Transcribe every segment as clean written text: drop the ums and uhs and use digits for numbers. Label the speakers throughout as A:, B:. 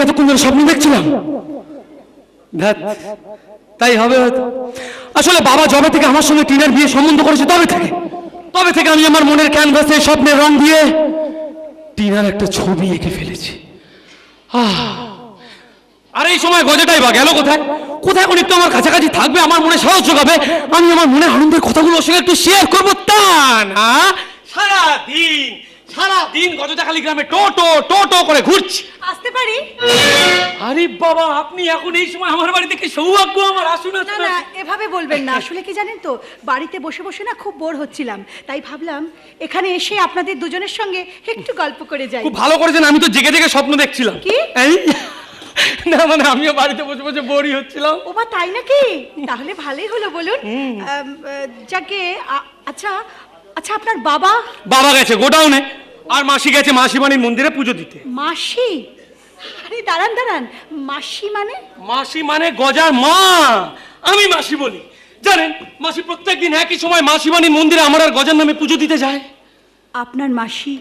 A: এতক্ষণ ধরে স্বপ্ন দেখছিলাম? তাই হবে হয়তো। আসলে বাবা যবে থেকে আমার সঙ্গে টিনার বিয়ে সম্বন্ধ করেছে তবে থেকে আমি আমার মনের ক্যানভাসে স্বপ্নের রং দিয়ে টিনার একটা ছবি এঁকে ফেলেছি। আর এই সময় গজাটাই বা গেল কোথায়? কোথায় কোন একটু আমার কাছাকাছি থাকবে, আমার মনে সাহস যোগাবে, আমি আমার মনে আনন্দের কথাগুলো ওর সঙ্গে একটু শেয়ার করবো। তা না, সারাদিন গজটাখালি গ্রামে টো করে ঘুরছি।
B: আসতে পারি?
A: আরে বাবা, আপনি এখন এই সময় আমার বাড়িতে কি সৌভাগ্য আমার! আসুন।
B: না না, এভাবে বলবেন না। আসলে কি জানেন তো, বাড়িতে বসে বসে না খুব বোর হচ্ছিলাম, তাই ভাবলাম এখানে এসে আপনাদের দুজনের সঙ্গে একটু গল্প করে যাই।
A: খুব ভালো করেছেন, আমি তো জেগে স্বপ্ন দেখছিলাম।
B: কি?
A: না মানে আমিও বাড়িতে বসে বসে বোরই হচ্ছিলাম।
B: ও বা তাই নাকি? তাহলে ভালোই হলো, বলুন। যাকে আচ্ছা আচ্ছা, আপনার বাবা
A: গেছে গোডাউনে, আর মাসি গেছে মাসিমানির মন্দিরে পুজো দিতে।
B: মাসি? আরে দাঁড়ান, মাসি মানে
A: গজার মা। আমি মাসি বলি। জানেন, মাসি প্রত্যেকদিন একই সময় মাসিমানির মন্দিরে আমার আর গজার নামে পুজো দিতে যায়।
B: আপনার মাসি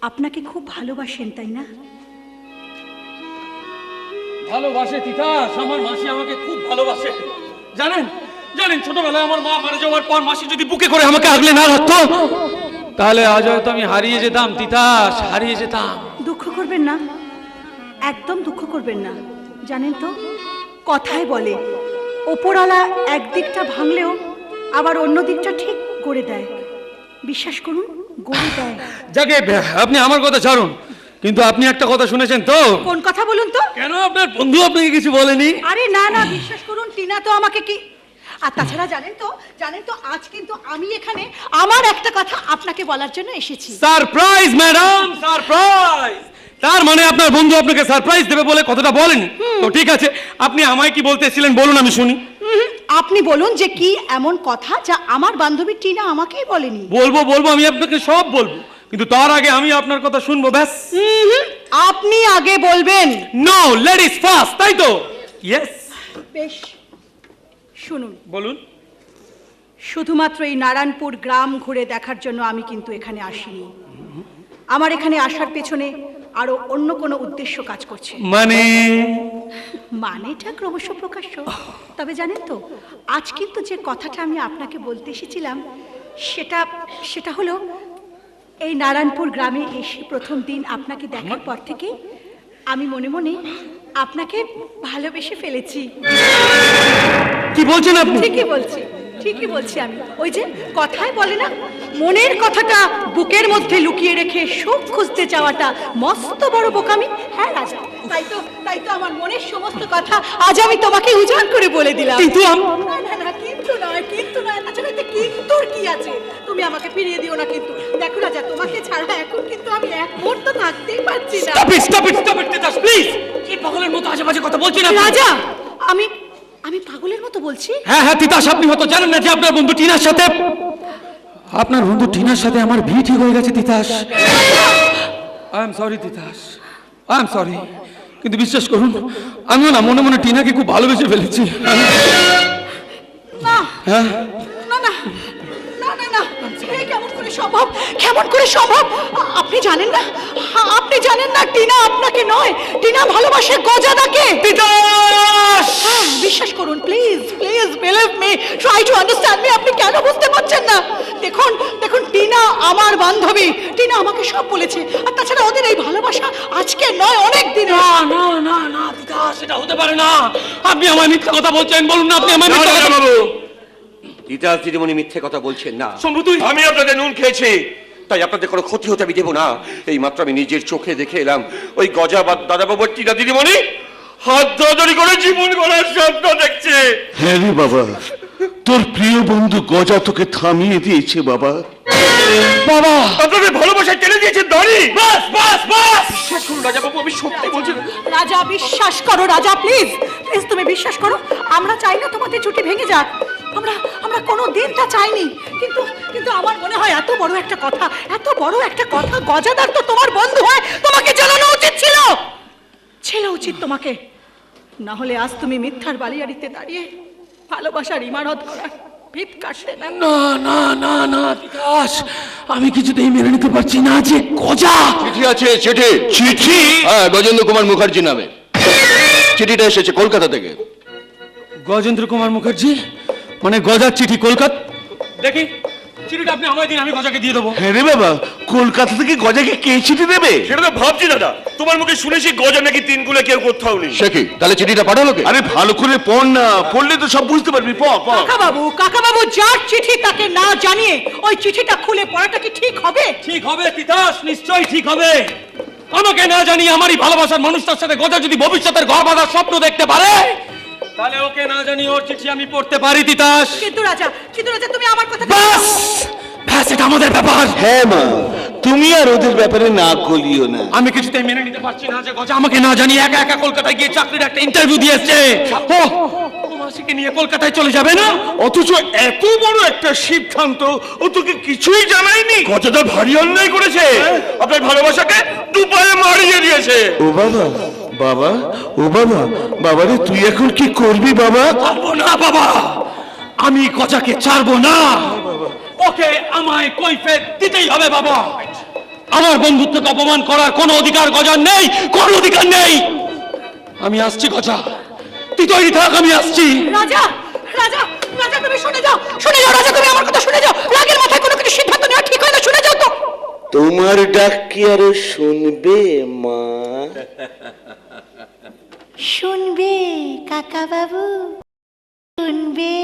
B: আপনাকে খুব ভালোবাসেন, তাই না?
A: ভালোবাসে তিতাস, আমার মাসি আমাকে খুব ভালোবাসে। জানেন ছোটবেলায় আমার মা মারা যাওয়ার পর মাসি যদি বুকে করে আমাকে আগলে না রাখতো, তাহলে আজ হয়তো আমি হারিয়ে যেতাম তিতাস, হারিয়ে যেতাম।
B: দুঃখ করবেন না, একদম দুঃখ করবেন না। জানেন তো, কথায় বলে ওপরওয়ালা একদিকটা ভাঙলেও আবার অন্য দিকটা ঠিক করে দেয়। বিশ্বাস করুন, গড়ে দেয়।
A: যাকে আপনি আমার কথা ছাড়ুন, কিন্তু আপনি একটা কথা শুনেছেন তো?
B: কোন কথা বলুন তো?
A: কেন, আপনার বন্ধু আপনাকে কিছু বলেনি?
B: আরে না, বিশ্বাস করুন, টিনা তো আমাকে কি। আর তাছাড়া জানেন তো আজ কিন্তু আমি এখানে আমার একটা কথা আপনাকে বলার জন্য এসেছি।
A: Surprise madam, surprise. তার মানে আপনার বন্ধু আপনাকে সারপ্রাইজ দেবে বলে কথাটা বলেনি তো? ঠিক আছে, আপনি আমায় কি বলতে এসেছিলেন বলুন, আমি শুনি।
B: আপনি বলুন যে কি এমন কথা যা আমার বান্ধবী টিনা আমাকেই বলেনি।
A: বলবো, আমি আপনাকে সব বলবো, কিন্তু তার আগে আমি আপনার কথা শুনবো, ব্যাস।
B: আপনি আগে বলবেন।
A: নো, লেডিস ফার্স্ট, তাই তো? ইয়েস।
B: বেশ, শুনুন।
A: বলুন।
B: শুধুমাত্র এই নারায়ণপুর গ্রাম ঘুরে দেখার জন্য আমি কিন্তু এখানে আসিনি। আমার এখানে আসার পেছনে আরো অন্য কোনো উদ্দেশ্য কাজ করছে। মানেটা ক্রমশ প্রকাশ্য। তবে জানেন তো, আজ কিন্তু যে কথাটা আমি আপনাকে বলতে এসেছিলাম সেটা হলো, এই নারায়ণপুর গ্রামে এসে প্রথম দিন আপনাকে দেখার পর থেকে আমি মনে মনে আপনাকে ভালোবেসে ফেলেছি।
A: কি বলছেন আপনি?
B: ঠিকই বলছি আমি। ওই যে কথায় বলে না, মনের কথাটা বুকের মধ্যে লুকিয়ে রেখে সুখ খুঁজতে চাওয়াটা মস্ত বড় বোকামি। হ্যাঁ রাজা, তাই তো আমার মনের সমস্ত কথা আজ আমি তোমাকে উজাড় করে বলে দিলাম।
A: কিন্তু
B: না, কিন্তু নয়। তাছাড়া কিন্তু কি আছে? তুমি আমাকে ফিরিয়ে দিও না কিন্তু। দেখো রাজা, তোমাকে ছাড়া এখন কিন্তু আমি এক মুহূর্ত থাকতেই পারছি না।
A: Stop it Titas, please. কি পাগলের মতো আজেবাজে কথা বলছেন আপনি?
B: রাজা, আমি পাগলের মতো বলছি?
A: হ্যাঁ তিতাস, আপনি হয়তো জানেন না যে আপনার বন্ধু টিনার সাথে আমার বিয়ে ঠিক হয়ে গেছে Titas. I am sorry Titas, I am sorry, কিন্তু বিশ্বাস করুন, আমিও না মনে মনে টিনাকে খুব ভালোবেসে ফেলেছি।
B: না
A: হ্যাঁ,
B: না, কেমন করে সম্ভব? আপনি জানেন না টিনা আপনাকে নয়, টিনা ভালোবাসে গজাদাকে। বিশ্বাস করুন, please believe me, try to understand me. আপনি কেন বুঝতে পারছেন না? দেখুন টিনা আমার বান্ধবী, টিনা আমাকে সব বলেছে। আর তাছাড়া ওদের এই ভালোবাসা আজকে নয়, অনেক দিন।
A: না তিতাস, সেটা হতে পারে না। আপনি আমায় মিথ্যা কথা বলছেন, বলুন না আপনি আমায় মিথ্যা কথা বলছেন।
C: তিতাস দিদিমণি মিথ্যে কথা বলছেন না।
A: সম্ভবত
C: আমি আপনাদের নুন খেয়েছি, তাই আপনাদের কোনো ক্ষতি হতে আমি দেবো না। এই মাত্র আমি নিজের চোখে দেখে এলাম ওই গজাবাদ দাদাবাবুর টিনা দিদিমণি হাত ধরাধরি করে জীবন গড়ার স্বপ্ন দেখছে।
D: হ্যাঁ রে বাবা, তোর প্রিয় বন্ধু গজা তোকে থামিয়ে দিয়েছে বাবা।
C: আপনাদের ভালোবাসায় টেনে দিয়েছেন দাড়ি। বাস বিশ্বাস করুন রাজাবাবু, আমি সত্যি বলছি।
B: রাজা, বিশ্বাস করো রাজা, প্লিজ তুমি বিশ্বাস করো। আমরা চাই না তোমাদের ছুটি ভেঙে যাক, আমরা কোনো দিন তা চাইনি। কিন্তু আমার মনে হয় এত বড় একটা কথা গজাদার তো তোমার বন্ধু হয়, তোমাকে জানানো উচিত ছিল তোমাকে। না হলে আজ তুমি মিথ্যার বালিয়াড়িতে দাঁড়িয়ে ভালোবাসার ইমারত করার ভিত কাটতে না।
A: না তিতাস, আমি কিছুতেই মেনে নিতে পারছি না যে গজা।
D: চিঠি আছে, চিঠি। হ্যাঁ, গজেন্দ্র কুমার মুখার্জি নামে। চিঠিটা এসেছে কলকাতা থেকে।
A: গজেন্দ্র কুমার মুখার্জি, মানে গজার চিঠি কলকাতা। দেখি চিঠিটা আপনি আমায় দিন, আমি গজাকে দিয়ে দেবো।
D: হ্যাঁ রে বাবা, কলকাতা থেকে গজাকে কে চিঠি দেবে?
C: সেটা তো ভাবছি দাদা, তোমার মুখে শুনেছি গজা নাকি তিনকুলে কেউ কোথাও নেই।
D: সে কি, তাহলে চিঠিটা পাঠালো কে? আরে ভালো করে পড় না, পড়লে তো সব বুঝতে পারবি। পড়।
B: কাকা বাবু যার চিঠি তাকে না জানিয়ে ওই চিঠিটা খুলে পড়াটা কি ঠিক হবে?
A: ঠিক হবে তিতাস, নিশ্চয়ই ঠিক হবে। আমাকে না জানিয়ে আমারই ভালোবাসার মানুষটার সাথে গজা যদি ভবিষ্যতের ঘর বাঁধার স্বপ্ন দেখতে পারে, তাহলে ওকে না জানিয়ে ওর চিঠি আমি পড়তে পারি তিতাস।
B: কিন্তু রাজা তুমি আমার কথা
A: বাস ব্যাস, এটা আমাদের ব্যাপার।
D: হ্যাঁ মা, তুমি আর ওদের ব্যাপারে না কলিও না।
A: আমি কিছুতেই মেনে নিতে পারছি না যে গজা আমাকে না জানিয়ে একা একা কলকাতায় গিয়ে চাকরির একটা ইন্টারভিউ দিয়ে এসছে। ও মাসিকে নিয়ে কলকাতায় চলে যাবে না,
D: অথচ এত বড় একটা সিদ্ধান্ত ও তোকে কিছুই জানায়নি।
C: গজাটা ভারী অন্যায় করেছে, আপনার ভালোবাসাকে দুপায়ে মারিয়ে দিয়েছে।
D: ও বাবা, বাবারে তুই এখন কি করবি বাবা?
A: পারবো না বাবা, আমি গজাকে ছাড়বো না। ওকে আমায় কৈফিয়ত দিতেই হবে বাবা। আমার বন্ধুত্বকে অপমান করার কোনো অধিকার গজার নেই, কোনো অধিকার নেই। আমি আসছি গজা, তুই তৈরি থাক, আমি আসছি।
B: রাজা তুমি শুনে যাও রাজা, তুমি আমার কথা শুনে যাও। রাগের মাথায় কোনো কিছু সিদ্ধান্ত নেওয়া ঠিক হয় না, শুনে যাও তো।
E: তোমার ডাক কি আরো শুনবে মা?
B: শুনবে কাকা বাবু, শুনবে।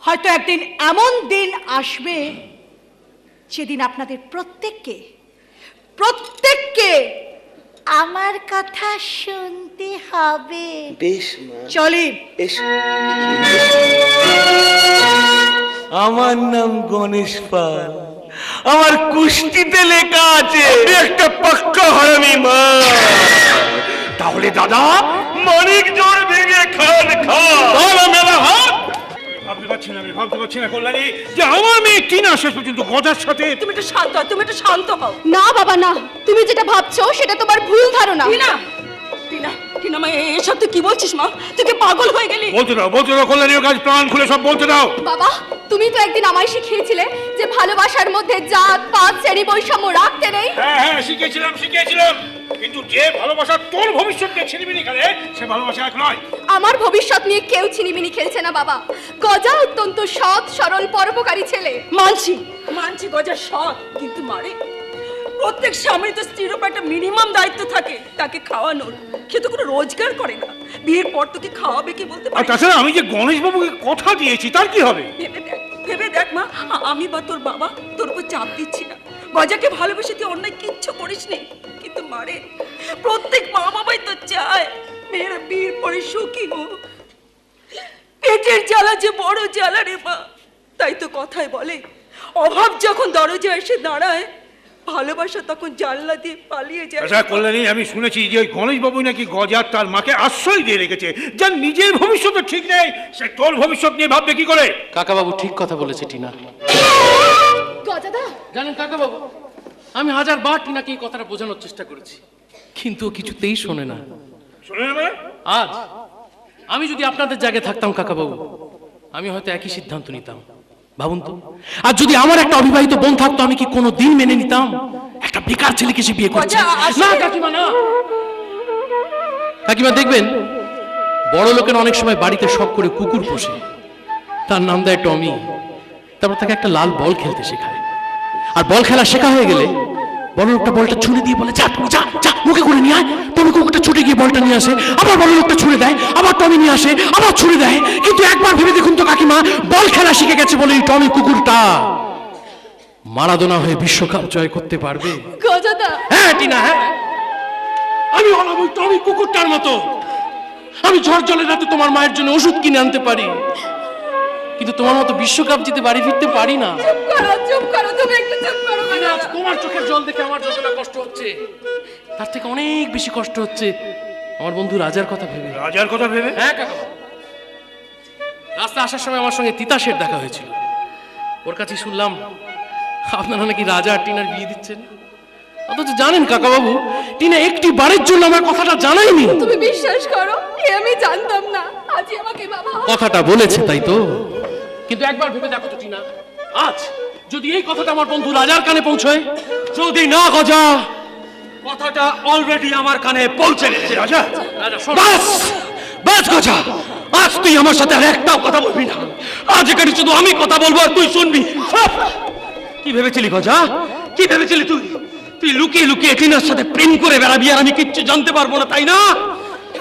B: হয়তো একদিন এমন দিন আসবে যেদিন আপনাদের প্রত্যেককে আমার কথা শুনতে হবে।
E: বেশ মা,
B: চলি।
E: এসো।
D: আমার নাম গণেশ পাল, আমার কুষ্টিতে লেখা আছে।
C: আপনি একটা পাক্কা হারামি মা। তাহলে দাদা মানিক জোর ভেঙে খান মেলা হাত।
F: ভাবতে পারছি না কল্যাণী, যে আমার মেয়ে টিনা শেষ পর্যন্ত গজার সাথে।
B: তুমি একটু শান্ত হও।
G: না বাবা না, তুমি যেটা ভাবছো সেটা তোমার ভুল ধারণা।
B: টিনা মা, এসব তুই কি বলছিস মা? তুই কি পাগল হয়ে গেলি?
F: বলতে দাও কল্যাণী, ওর কাছে প্রাণ খুলে সব বলতে দাও।
G: বাবা, তুমি তো একদিন আমায় শিখিয়েছিলে যে ভালোবাসার মধ্যে জাত পাত শ্রেণী বৈষম্য রাখতে নেই।
F: হ্যাঁ শিখিয়েছিলাম, কিন্তু যে ভালোবাসা তোর ভবিষ্যৎকে ছিনিমিনি খেলে, সে ভালোবাসা এক নয়।
G: আমার ভবিষ্যৎ নিয়ে কেউ ছিনিমিনি খেলছে না বাবা। গজা অত্যন্ত সৎ সরল পরোপকারী ছেলে।
B: মানছি গজা সৎ, কিন্তু মারে প্রত্যেক স্বামীর তো স্ত্রীর উপর একটা মিনিমাম দায়িত্ব থাকে, তাকে খাওয়ানোর। সে তো কোনো রোজগার করে না, বিয়ের পর তোকে খাওয়াবে কি বলতে
F: আর
B: পারি?
F: তাছাড়া আমি যে গণেশ বাবুকে কথা দিয়েছি, তার কি হবে?
B: ভেবে দেখ মা, আমি বা তোর বাবা তোর উপর চাপ দিচ্ছি না। গজাকে ভালোবেসে তুই অন্যায় কিচ্ছু করিসনি, কিন্তু মারে প্রত্যেক মা বাবাই তো চায় মেয়েরা বিয়ের পরে সুখী হোক। পেটের জ্বালা যে বড় জ্বালা রে মা, তাই তো কথায় বলে অভাব যখন দরজা এসে দাঁড়ায়, ভালোবাসা তখন জানলা দিয়ে পালিয়ে যায়।
F: আচ্ছা কল্যাণী, আমি শুনেছি যে ওই গণেশ বাবু নাকি গজার তার মাকে আশ্রয় দিয়ে রেখেছে। যার নিজের ভবিষ্যৎ ঠিক নেই, সে তোর ভবিষ্যৎ নিয়ে ভাববে কি করে?
A: কাকাবাবু ঠিক কথা বলেছে টিনা।
G: গজাদা,
H: জানেন কাকাবাবু, আমি হাজারবার টিনাকে এই কথাটা বোঝানোর চেষ্টা করেছি, কিন্তু ও কিছুতেই শোনে না।
F: শোনে না মানে?
H: আজ আমি যদি আপনাদের জায়গায় থাকতাম কাকাবাবু, আমি হয়তো একই সিদ্ধান্ত নিতাম। ভাবুন তো, আর যদি আমার একটা অবিবাহিত বোন থাকতো, আমি কি কোনো দিন মেনে নিতাম একটা বেকার ছেলেকে সে বিয়ে করছে? না কাকিমা, না কাকিমা, দেখবেন বড় লোকের অনেক সময় বাড়িতে শখ করে কুকুর পোষে, তার নাম দেয় টমি। তারপর তাকে একটা লাল বল খেলতে শেখায়, আর বল খেলা শেখা হয়ে গেলে বড় লোকটা বলটা ছুঁড়ে দিয়ে বলে, যা তুমি যা যা মুখে করে নিয়ে আয়। টমি কুকুরটা ছুটে গিয়ে বলটা নিয়ে আসে, আবার বড় লোকটা ছুঁড়ে দেয়, আবার টমি নিয়ে আসে, আবার ছুঁড়ে দেয়। কিন্তু একবার ভেবে দেখুন তো কাকিমা, বল খেলা শিখে গেছে বলে এই টমি কুকুরটা মারাদোনা হয়ে বিশ্বকাপ জয় করতে পারবে?
G: গজাদা।
H: হ্যাঁ টিনা, হ্যাঁ, আমি হলাম ওই টমি কুকুরটার মতো। আমি ঝড় জলের রাতে তোমার মায়ের জন্য ওষুধ কিনে আনতে পারি, কিন্তু তোমার মতো বিশ্বকাপ জিতে বাড়ি ফিরতে পারি না।
G: চুপ করো, তুমি একটু চুপ করো।
H: আজ তোমার চোখের জল দেখে আমার যতটা কষ্ট হচ্ছে, তার থেকে অনেক বেশি কষ্ট হচ্ছে আমার বন্ধু রাজার কথা ভেবে।
F: রাজার কথা ভেবে?
H: হ্যাঁ কাকা, রাস্তা আসার সময় আমার সঙ্গে তিতাসের দেখা হয়েছিল। ওর কাছে শুনলাম আপনারা নাকি রাজা আর টিনার বিয়ে দিচ্ছেন। অথচ জানেন কাকাবাবু, টিনা একটি বারের জন্য আমার কথাটা জানায়নি।
G: তুমি বিশ্বাস করো, আমি জানতাম না, আজই আমাকে বাবা
H: কথাটা বলেছে তাই তো, কিন্তু একবার ভেবে দেখো তো টিনা, আজ যদি এই কথাটা আমার বন্ধু রাজার কানে পৌঁছয়,
A: যদি না গজা, কথাটা অলরেডি আমার কানে পৌঁছে গেছে।
F: রাজা
A: বাস বাস গজা, আজ তুই আমার সাথে আর একটাও কথা বলবি না। আজ এখানে শুধু আমি কথা বলবো আর তুই শুনবি। কি ভেবেছিলি গজা, কি ভেবেছিলি তুই? তুই লুকিয়ে লুকিয়ে টিনার সাথে প্রেম করে বেড়াবি আর আমি কিচ্ছু জানতে পারবো না, তাই না?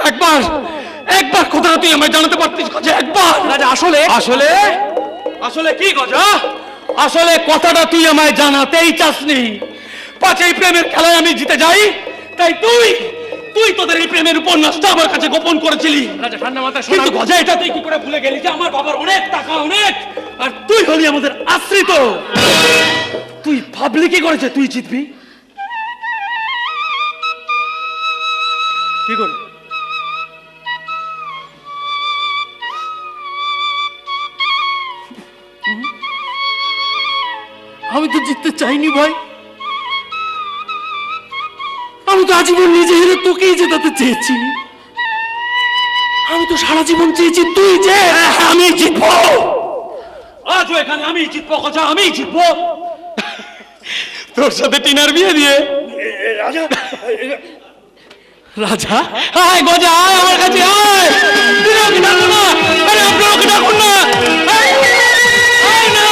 A: একবার একবার কথাটা তুই আমায় জানাতে পারতিস গজা, একবার। রাজা আসলে আসলে আসলে কি গজা? আসলে কথাটা তুই আমায় জানাতেই চাসনি। পাঁচ এই প্রেমের খেলায় আমি জিতে যাই, তাই তুই তুই তোদের এই প্রেমের উপন্যাসটা আমার কাছে গোপন করেছিলি।
H: রাজা ঠান্ডা মাথায় শোনা।
A: কিন্তু গজা এটা তুই কি করে ভুলে গেলি যে আমার বাবার অনেক টাকা, অনেক, আর তুই হলি আমাদের আশ্রিত। তুই ভাবলি কি করেছে তুই জিতবি? কি করে?
H: আমি তো জিততে চাইনি ভাই, আমি তো আজীবন নিজে হেরে তোকেই জেতাতে চেয়েছি। আমি তো সারা জীবন চেয়েছি তুই যে।
A: আমি জিতবো, আজও এখানে আমি জিতবো গজা, আমি জিতবো। তোর সাথে টিনার বিয়ে দিয়ে।
F: রাজা
H: রাজা
A: আয় গজা, আয় আমার কাছে আয়। টিনাকে ডাকুন না, আরে আপনাকে ডাকুন না। আয়, আয় না।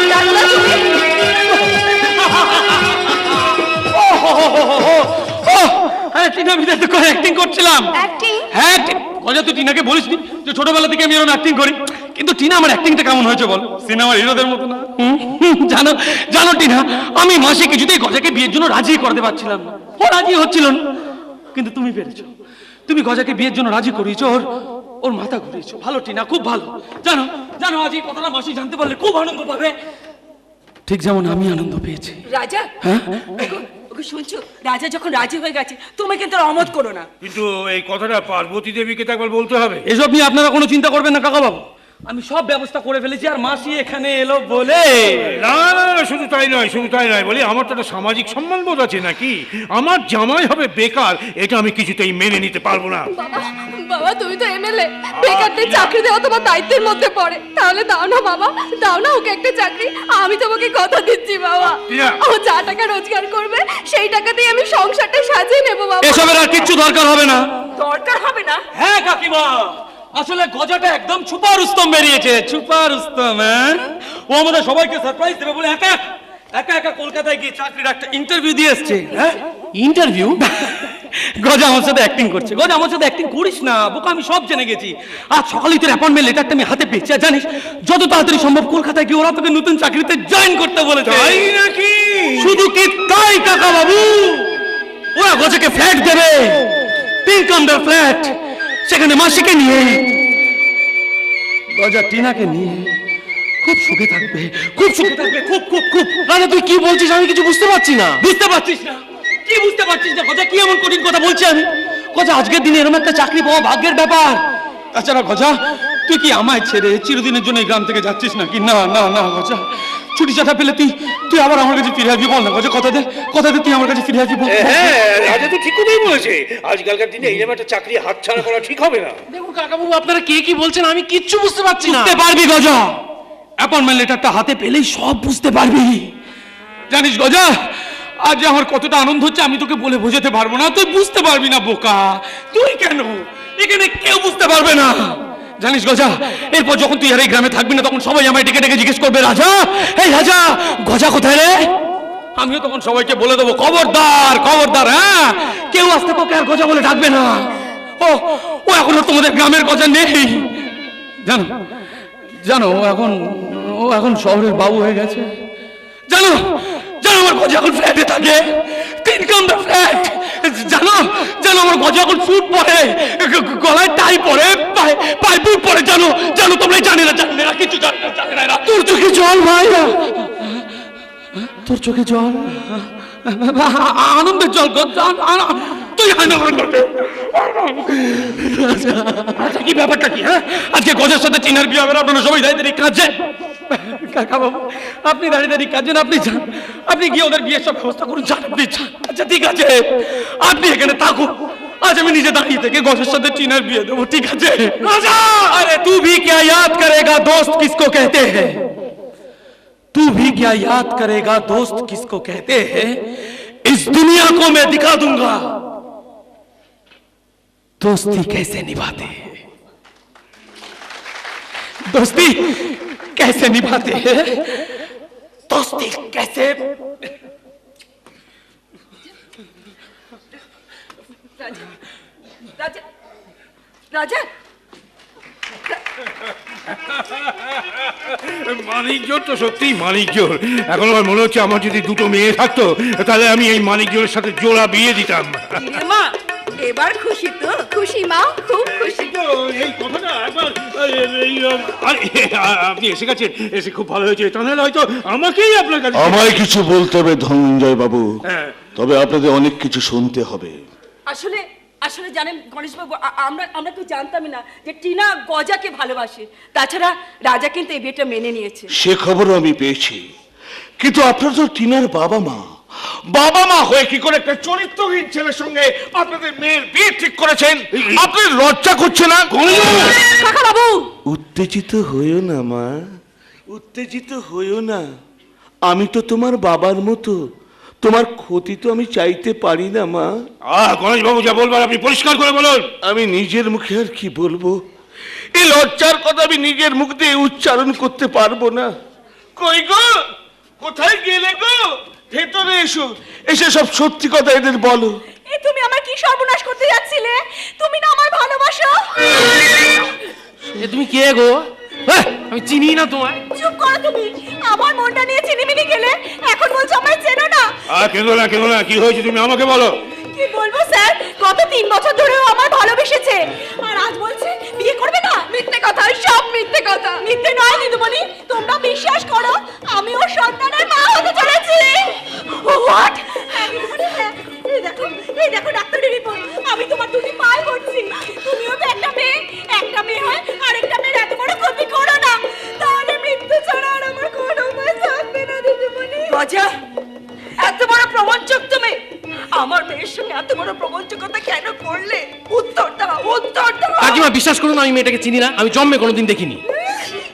G: দাদা তুমি
A: আরে টিনা বিদায় তো করে অ্যাক্টিং করছিলাম।
G: অ্যাক্টিং?
A: হ্যাঁ গজা, তুই টিনাকে বলিসনি যে ছোটবেলা থেকে আমি এরকম অ্যাক্টিং করি? কিন্তু টিনা আমার অ্যাক্টিংটা কেমন হয়েছে বল? সিনেমার হিরোদের মতো না? জানো জানো টিনা, আমি মাসে কিছুতেই গজাকে বিয়ের জন্য রাজি করতে পারছিলাম না, ও রাজি হচ্ছিল না। কিন্তু তুমি পেরেছো, তুমি গজাকে বিয়ের জন্য রাজি করিয়েছো, ওর ওর মাথা ঘুরিয়েছো। ভালো টিনা, খুব ভালো। জানো জানো আজ এই কথাটা মাসি জানতে পারলে খুব আনন্দ পাবে, ঠিক যেমন আমি আনন্দ পেয়েছি।
B: রাজা, ওকে শুনছো? রাজা যখন রাজি হয়ে গেছে তুমি কিন্তু আর অমত করো না।
F: কিন্তু এই কথাটা পার্বতী দেবীকে তো একবার বলতে হবে।
A: এসব নিয়ে আপনারা কোনো চিন্তা করবেন না কাকা বাবু, আমি সব ব্যবস্থা করে ফেলেছি। আর মাসি এখানে এলো বলে
F: না না না, শুধু তাই নয়, শুধু তাই নয়, বলি আমার তো একটা সামাজিক সম্মানবোধ আছে নাকি? আমার জামাই হবে বেকার, এটা আমি কিছুতেই মেনে নিতে পারবো না।
G: বাবা, বাবা তুমি তো এমএলএ, বেকারদের চাকরি দেওয়া তোমার দায়িত্বের মধ্যে পড়ে। তাহলে দাও না বাবা, দাও না ওকে একটা চাকরি। আমি তোমাকে কথা দিচ্ছি বাবা,
F: টিনা।
G: ও যা টাকা রোজগার করবে সেই টাকা দিয়ে আমি সংসারটা সাজিয়ে নেবো বাবা।
A: এসবের আর কিচ্ছু দরকার হবে না।
B: দরকার হবে না?
A: হ্যাঁ কাকিমা, আসলে গজাটা একদম ছুপা রুস্তম বেরিয়েছে, ছুপা রুস্তম। হ্যাঁ, ও আমাদের সবাইকে সারপ্রাইজ দেবে বলে একা একা একা কলকাতায় গিয়ে চাকরির একটা ইন্টারভিউ দিয়ে এসছে। হ্যাঁ,
H: ইন্টারভিউ?
A: গজা আমার সাথে অ্যাক্টিং করছে। গজা আমার সাথে অ্যাক্টিং করিস না বোকা, আমি সব জেনে গেছি। আজ সকালেই তোর অ্যাপয়েন্টমেন্ট লেটারটা আমি হাতে পেয়েছি। আর জানিস, যত তাড়াতাড়ি সম্ভব কলকাতায় গিয়ে ওরা তোকে নতুন চাকরিতে জয়েন করতে বলেছে।
F: তাই নাকি?
A: শুধু কি তাই কাকা বাবু, ওরা গজাকে ফ্ল্যাট দেবে, পিঙ্ক আন্ডার ফ্ল্যাট, সেখানে মাসিকে নিয়ে গজা টিনাকে নিয়ে খুব সুখে থাকবে, খুব সুখে থাকবে, খুব খুব খুব।
H: রাজা তুই কি বলছিস আমি কিছু বুঝতে পারছি না।
A: বুঝতে পারছিস না? কি বুঝতে পারছিস না গজা? কি এমন কঠিন কথা বলছি আমি? গজা, আজকের দিনে এরকম একটা চাকরি পাওয়া ভাগ্যের ব্যাপার। তাছাড়া গজা, তুই কি আমায় ছেড়ে চিরদিনের জন্য এই গ্রাম থেকে যাচ্ছিস নাকি? না না না গজা, ছুটি চাটা পেলে তুই তুই আবার আমার কাছে ফিরে আসবি। বল না গজা, কথা দে তুই আমার কাছে ফিরে আসবি। বল।
F: হ্যাঁ, রাজা তো ঠিক কথাই বলেছে। আজকালকার দিনে এইরকম একটা চাকরি হাতছাড়া করা ঠিক হবে না।
H: দেখুন কাকাবাবু, আপনারা কে কি বলছেন আমি কিচ্ছু বুঝতে পারছি না।
A: বুঝতে পারবি গজা, অ্যাপয়েন্টমেন্ট লেটারটা হাতে পেলেই সব বুঝতে পারবি। জানিস গজা, আজ আমার কতটা আনন্দ হচ্ছে আমি তোকে বলে বোঝাতে পারবো না, তুই বুঝতে পারবি না বোকা। তুই কেন, এখানে কেউ বুঝতে পারবে না। জানিস গজা, এরপর যখন তুই আর এই গ্রামে থাকবি না তখন সবাই আমায় ডেকে ডেকে জিজ্ঞেস করবে, রাজা, এই রাজা, গজা কোথায় রে? আমিও তখন সবাইকে বলে দেবো, খবরদার খবরদার, হ্যাঁ, কেউ আসতে তোকে আর গজা বলে ডাকবে না। ও ও এখন আর তোমাদের গ্রামের গজা নেই। জানো জানো, ও এখন শহরের বাবু হয়ে গেছে। জানো জানো, আমার গজা এখন ফ্ল্যাটে থাকে, তিন কামরা ফ্ল্যাট। জানো জানো, আমার গজা এখন স্যুট পরে, গলায় টাই পরে, পায়ে বুট পরে। জানো জানো, তোমরা জানে না কিছু জানে না। তোর চোখে জল ভাই, তোর চোখে জল, আনন্দের জল। তুই আনন্দ করতে আচ্ছা, কি ব্যাপারটা কি? হ্যাঁ, আজকে গজের সাথে চিনার বিয়ে হবে, আপনারা সবাই দাঁড়িয়ে দাঁড়িয়ে কাঁদছেন। কাকা বাবু, আপনি দাঁড়িয়ে দাঁড়িয়ে কাঁদছেন, আপনি যান, আপনি গিয়ে ওদের বিয়ের সব ব্যবস্থা করুন, যান আপনি যান। আচ্ছা ঠিক আছে, আপনি এখানে থাকুন, আজ আমি নিজে দাঁড়িয়ে থেকে গজের সাথে চিনার বিয়ে দেবো, ঠিক আছে? আরে তু ভি ক্যা ইয়াদ করেগা দোস্ত কিসকো कहते हैं। तू भी क्या याद करेगा दोस्त किसको कहते हैं, इस दुनिया को मैं दिखा दूंगा दोस्ती कैसे निभाते हैं, दोस्ती कैसे निभाते हैं, दोस्ती कैसे।
B: রাজা রাজা
F: মানিক জোর তো সত্যিই মানিক জোর। এখন আমার মনে হচ্ছে আমার যদি দুটো মেয়ে থাকতো তাহলে আমি এই মানিক জোরের সাথে জোড়া বিয়ে দিতাম।
B: মা এবার খুশি তো?
G: খুশি মা, খুব খুশি।
F: এই কথাটা একবার আপনি এসে গেছেন, এসে খুব ভালো হয়েছে। তাহলে হয়তো আমাকেই আপনার কাছে
D: আমায় কিছু বলতে হবে ধনঞ্জয় বাবু,
F: হ্যাঁ।
D: তবে আপনাদের অনেক কিছু শুনতে হবে।
B: আসলে আসলে জানেন গণেশবাবু, আমরা তো জানতামই না যে টিনা গজাকে ভালোবাসে। তাছাড়া রাজা কিন্তু এই বিয়েটা মেনে নিয়েছে।
D: সে খবরও আমি পেয়েছি, কিন্তু আপনারা তো টিনার বাবা মা হয়ে কি করে একটা চরিত্রহীন ছেলের সঙ্গে আপনাদের মেয়ের বিয়ে ঠিক করেছেন? আপনার লজ্জা করছে না?
B: কাকা বাবু
E: উত্তেজিত হইও না মা, উত্তেজিত হইও না। আমি তো তোমার বাবার মতো, তোমার ক্ষতি তো আমি চাইতে পারি না মা।
F: গণেশ বাবু যা বলবার আপনি পরিষ্কার করে বলুন।
E: আমি নিজের মুখে আর কি বলবো, এই লজ্জার কথা আমি নিজের মুখ দিয়ে উচ্চারণ করতে পারবো না।
D: কই গো, কোথায় গেলে গো? ভেতরে এসো, এসে সব সত্যি কথা এদের বলো।
B: এই তুমি আমার কি সর্বনাশ করতে যাচ্ছিলে? তুমি না আমার ভালোবাসো।
H: তুমি কে গো? হ্যাঁ, আমি চিনি না তোমায়।
B: চুপ করো তুমি। আমার মনটা নিয়ে চিনিমিনি গেলে এখন বলছো আমায় চেনো না।
F: কেন না, কি হয়েছে তুমি আমাকে বলো।
B: কি বলবো স্যার, গত 3 বছর ধরেও আমার ভালোবেসেছে, আর আজ বলছে বিয়ে করবে না।
G: মিথ্যে কথা, সব মিথ্যে কথা।
B: মিথ্যে নয় দিদিমণি, তোমরা বিশ্বাস করো আমি ওর সন্তানের মা হতে চলেছি। হোয়াট? হ্যাঁ দিদিমণি, হ্যাঁ। এই দেখো ডাক্তারের রিপোর্ট। আমি তোমার দুটি পায়ে পড়ছি। তুমিও তো একটা মেয়ে হয় আরেকটা মেয়ের এত বড় ক্ষতি করো না, তাহলে মৃত্যু ছাড়া আর আমার কোনো উপায় থাকবে না দিদিমণি। গজা, এত বড় প্রবঞ্চক তুমি! আমার মেয়ের সঙ্গে এত বড় প্রবঞ্চকতা কেন করলে? উত্তর দাও, উত্তর দাও।
H: কাকিমা বিশ্বাস করুন, আমি মেয়েটাকে চিনি না, আমি জন্মে কোনোদিন দেখিনি।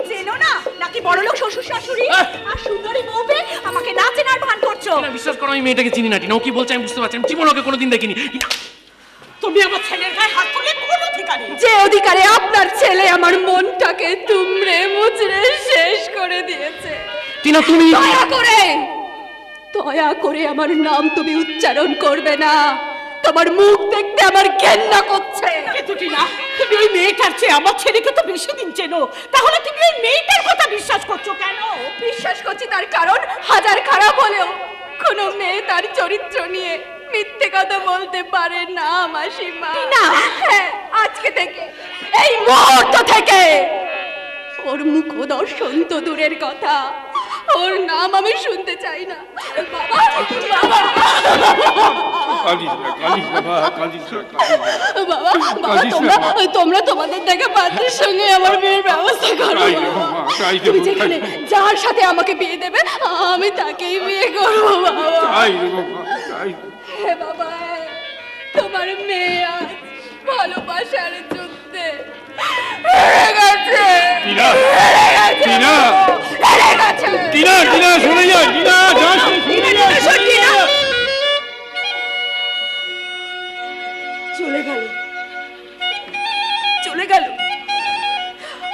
B: চেনো না নাকি বড়লোক শ্বশুর শাশুড়ি আর সুন্দরী বউ পেয়ে আমাকে না চেনার ভান করছো?
H: বিশ্বাস করো, আমি মেয়েটাকে চিনি না। টিনা ও কি বলছে আমি বুঝতে পারছি, আমি জীবনে ওকে কোনোদিন দেখিনি।
B: তুমি আমার ছেলের গায়ে হাত তুললে কোন অধিকারে?
G: যে অধিকারে আপনার ছেলে আমার মনটাকে তুমড়ে মুচড়ে শেষ করে দিয়েছে।
H: টিনা তুমি
G: দয়া করে আমার নাম তুমি উচ্চারণ করবে না। তোমার মুখ দেখতে আমার ঘেন্না করছে।
B: এতটি না, তুমি ওই মেয়েটার চেয়ে আমার ছেলেকে তো বেশি দিন চেনো, তাহলে তুমি ওই মেয়েটার কথা বিশ্বাস করছো কেন?
G: বিশ্বাস করছি তার কারণ হাজার খারাপ হলেও কোনো মেয়ে তার চরিত্র নিয়ে মিথ্যে কথা বলতে পারে না মাসিমা।
B: না।
G: হ্যাঁ, আজকে থেকে, এই মুহূর্ত থেকে ওর মুখ দর্শন তো দূরের কথা, ওর নাম আমি শুনতে চাই না। বাবা, তোমরা তোমাদের থেকে পাত্রের সঙ্গে আমার বিয়ের ব্যবস্থা করো। তুমি যেখানে যার সাথে আমাকে বিয়ে দেবে আমি তাকেই বিয়ে করবো বাবা। হে বাবা, তোমার মেয়ে আজ ভালোবাসার যুদ্ধে হেরে গেছে।
F: শুনে যাও,
B: চলে গেল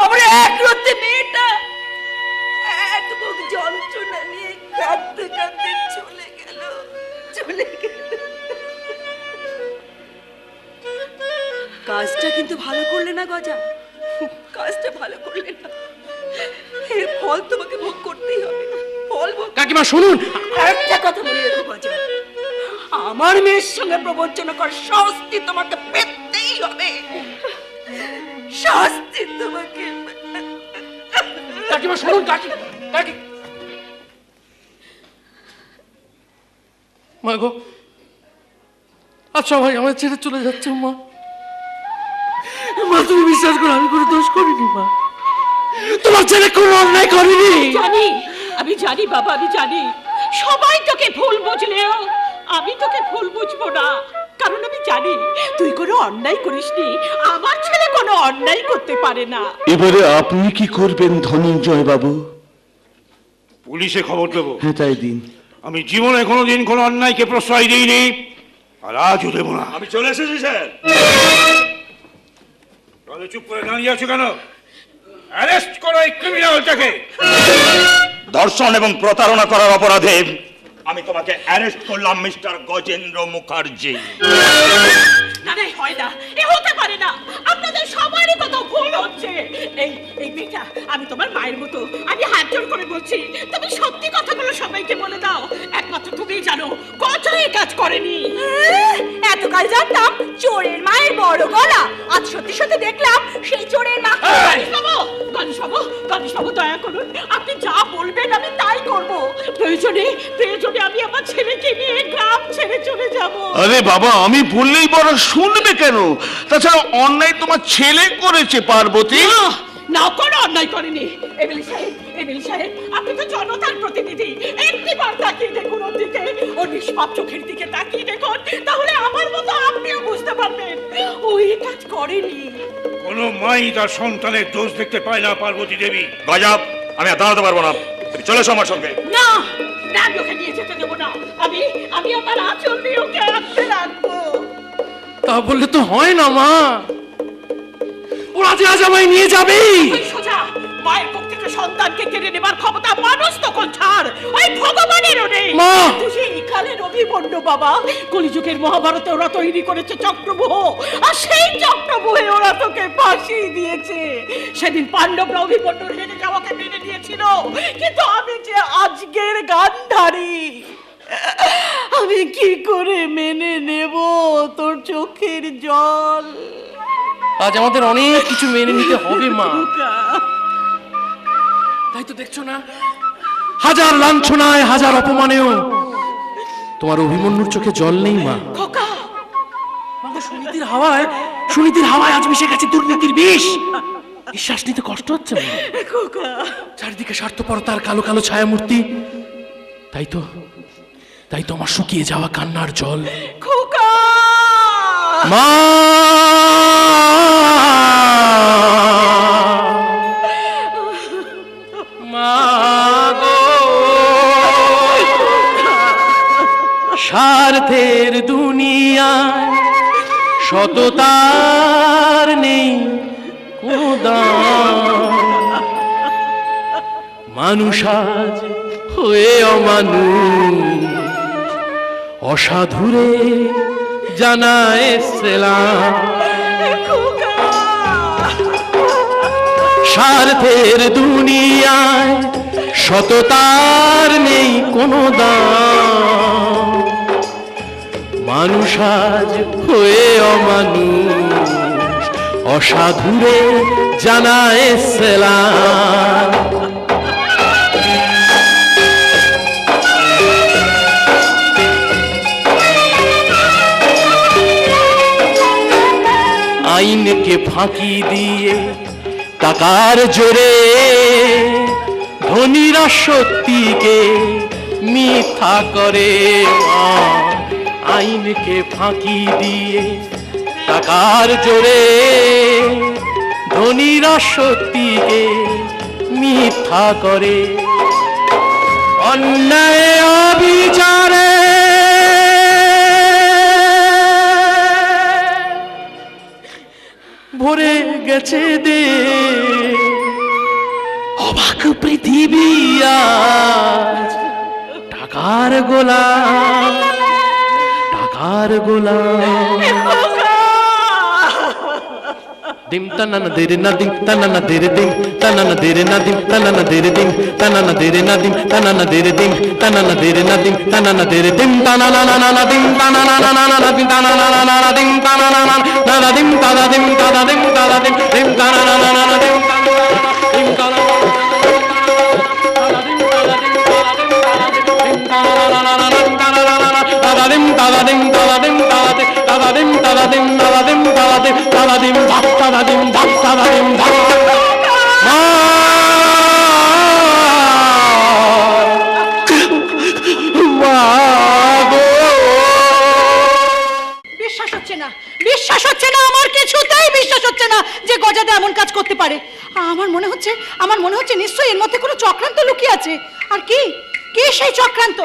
B: আমার একরত্তি মেয়েটা। এক বুক যন্ত্রণা নিয়ে কাঁদতে কাঁদতে চলে গেল। কাজটা কিন্তু ভালো করলে না গজা, কাজটা ভালো করলে না। এর ফল তোমাকে ভোগ করতেই হবে। ফল ভোগ।
H: কাকিমা শুনুন,
B: একটা কথা বলে রেখো গজা, আমার মেয়ের সঙ্গে প্রবঞ্চনা কর শাস্তি তোমাকে পেতেই হবে। শাস্তি তোমাকে।
H: কাকিমা শুনুন, মা গো, আচ্ছা ভাই আমার ছেড়ে চলে যাচ্ছে। মা তুমি বিশ্বাস করো, আমি কোনো দোষ করিনি। মা, তোমার ছেলে কোনো অন্যায় করেনি।
B: আমি জানি বাবা, আমি জানি সবাই তোকে ভুল বুঝলেও আমি তোকে ভুল বুঝবো না, কারণ আমি জানি তুই কোনো অন্যায় করিসনি। আমার ছেলে কোনো অন্যায় করতে পারে না।
D: এবারে আপনি কি করবেন ধনঞ্জয় বাবু?
F: পুলিশে খবর দেবো।
E: হ্যাঁ তাই দিন।
F: আমি জীবনে কোনোদিন কোনো অন্যায়কে প্রশ্রয় দিইনি, আর আজও দেবো না।
C: আমি চলে এসেছি স্যার।
F: তাহলে চুপ করে দাঁড়িয়ে আছো কেন? অ্যারেস্ট করো এই ক্রিমিনালটাকে।
C: ধর্ষণ এবং প্রতারণা করার অপরাধে আমি তোমাকে অ্যারেস্ট করলাম মিস্টার গজেন্দ্র মুখার্জি।
B: না না, হয় না, এ হতে পারে না। আপনাদের সবারই কথা ভুল হচ্ছে। এই মেয়েটা, আমি তোমার মায়ের মতো, আমি হাত জোড় করে বলছি, তুমি সত্যি কথাগুলো সবাইকে বলে দাও। একমাত্র তুমিই জানো গজা এই কাজ করেনি।
G: এতকাল জানতাম চোরের মায়ের বড় গলা, আজ সত্যি সত্যি দেখলাম সেই চোরের মা।
B: গণেশ বাবু, দয়া করুন, আপনি যা বলবেন আমি তাই করব। প্রয়োজনে আমি আমার ছেলেকে নিয়ে গ্রাম ছেড়ে চলে যাব।
E: আরে বাবা, আমি বললেই বড় শুনবে কেন? তাছাড়া অন্যায় তোমার ছেলে করেছে পার্বতী।
B: না, কোনো অন্যায় করেনি। এমএলএ সাহেব, আপনি তো জনতার প্রতিনিধি, একটিবার তাকিয়ে দেখুন ওর দিকে, ওর নিষ্পাপ চোখের দিকে তাকিয়ে দেখুন, তাহলে আমার মতো আপনিও বুঝতে পারবেন ও এই কাজ করেনি।
F: কোনো মাই তার সন্তানের দোষ দেখতে পায় না পার্বতী দেবী।
C: গজব, আমি আর দাঁড়াতে পারবো না। তুমি চলে এসো আমার সঙ্গে।
B: না, আমি ওকে নিয়ে যেতে দেবো না। আমি আমার আঁচল দিয়ে ওকে আঁকতে রাখবো।
H: তা বললে তো হয় না মা, ওরা যে আজ আমায় নিয়ে যাবে।
B: সোজা মায়ের বুক থেকে সন্তানকে কেড়ে নেবার ক্ষমতা মানুষ তখন ছাড়, ওই ভগবানেরও নেই।
H: মা!
B: সেই কালের অভিমন্যু বাবা, কলিযুগের মহাভারতে ওরা তৈরি করেছে চক্রব্যূহ, আর সেই চক্রব্যূহে ওরা তোকে ফাঁসি দিয়েছে। সেদিন পাণ্ডবরা অভিমন্যুর হেরে যাওয়াকে মেনে নিয়েছিল, কিন্তু আমি যে আজকের গান্ধারী, আমি কি করে মেনে নেব তোর চোখের জল?
H: আজ আমাদের অনেক কিছু মেনে নিতে হবে মা। তাই তো দেখছো না, হাজার লাঞ্ছনায় হাজার অপমানেও তোমার অভিমন্যুর চোখে জল নেই মা।
B: খোকা,
H: সুনীতির হাওয়ায় আজ মিশে গেছে দুর্নীতির বিষ। নিঃশ্বাস নিতে কষ্ট হচ্ছে মা।
B: খোকা,
H: চারিদিকে স্বার্থপরতার কালো কালো ছায়ামূর্তি। তাই তো আমার শুকিয়ে যাওয়া কান্নার জল।
B: খোকা,
H: মা! মা গো! স্বার্থের দুনিয়ায় সততার নেই কোনো দাম। মানুষ আজ হয়ে অমানুষ, অসাধুরে জানায় সেলাম। স্বার্থের দুনিয়ায় সততার নেই কোনো দাম। মানুষ আজ হয়ে অমানুষ, অসাধুরে জানায় সেলাম। আইনকে ফাঁকি দিয়ে টাকার জোরে ধনীরা সত্যিকে মিথ্যা করে মা। আইনকে ফাঁকি দিয়ে টাকার জোরে ধনীরা সত্যিকে মিথ্যা করে। অন্যায় অবিচারে ভরে গেছে দে অবাক পৃথিবী আজ। টাকার গোলাম, টাকার গোলাম। দিম তানানা দেরে না দিম তানানা দেরে দিম তানানা দেরে না দিম তানানা দেরে দিম তানানা দেরে না দিম তানানা দেরে দিম তানানা দেরে না দিম তানানা দেরে দিম তানানা না না দিম তানানা না না না দিম তানানা না না দিম তানানা না না দিম তাদা দিম তাদা দিম তাদা দিম দিম তানানা না না দিম দিম তানানা
B: বিশ্বাস হচ্ছে না, আমার কিছুতেই বিশ্বাস হচ্ছে না যে গজাদা এমন কাজ করতে পারে? আমার মনে হচ্ছে নিশ্চয়ই এর মধ্যে কোনো চক্রান্ত লুকিয়ে আছে। আর কি কে সেই চক্রান্ত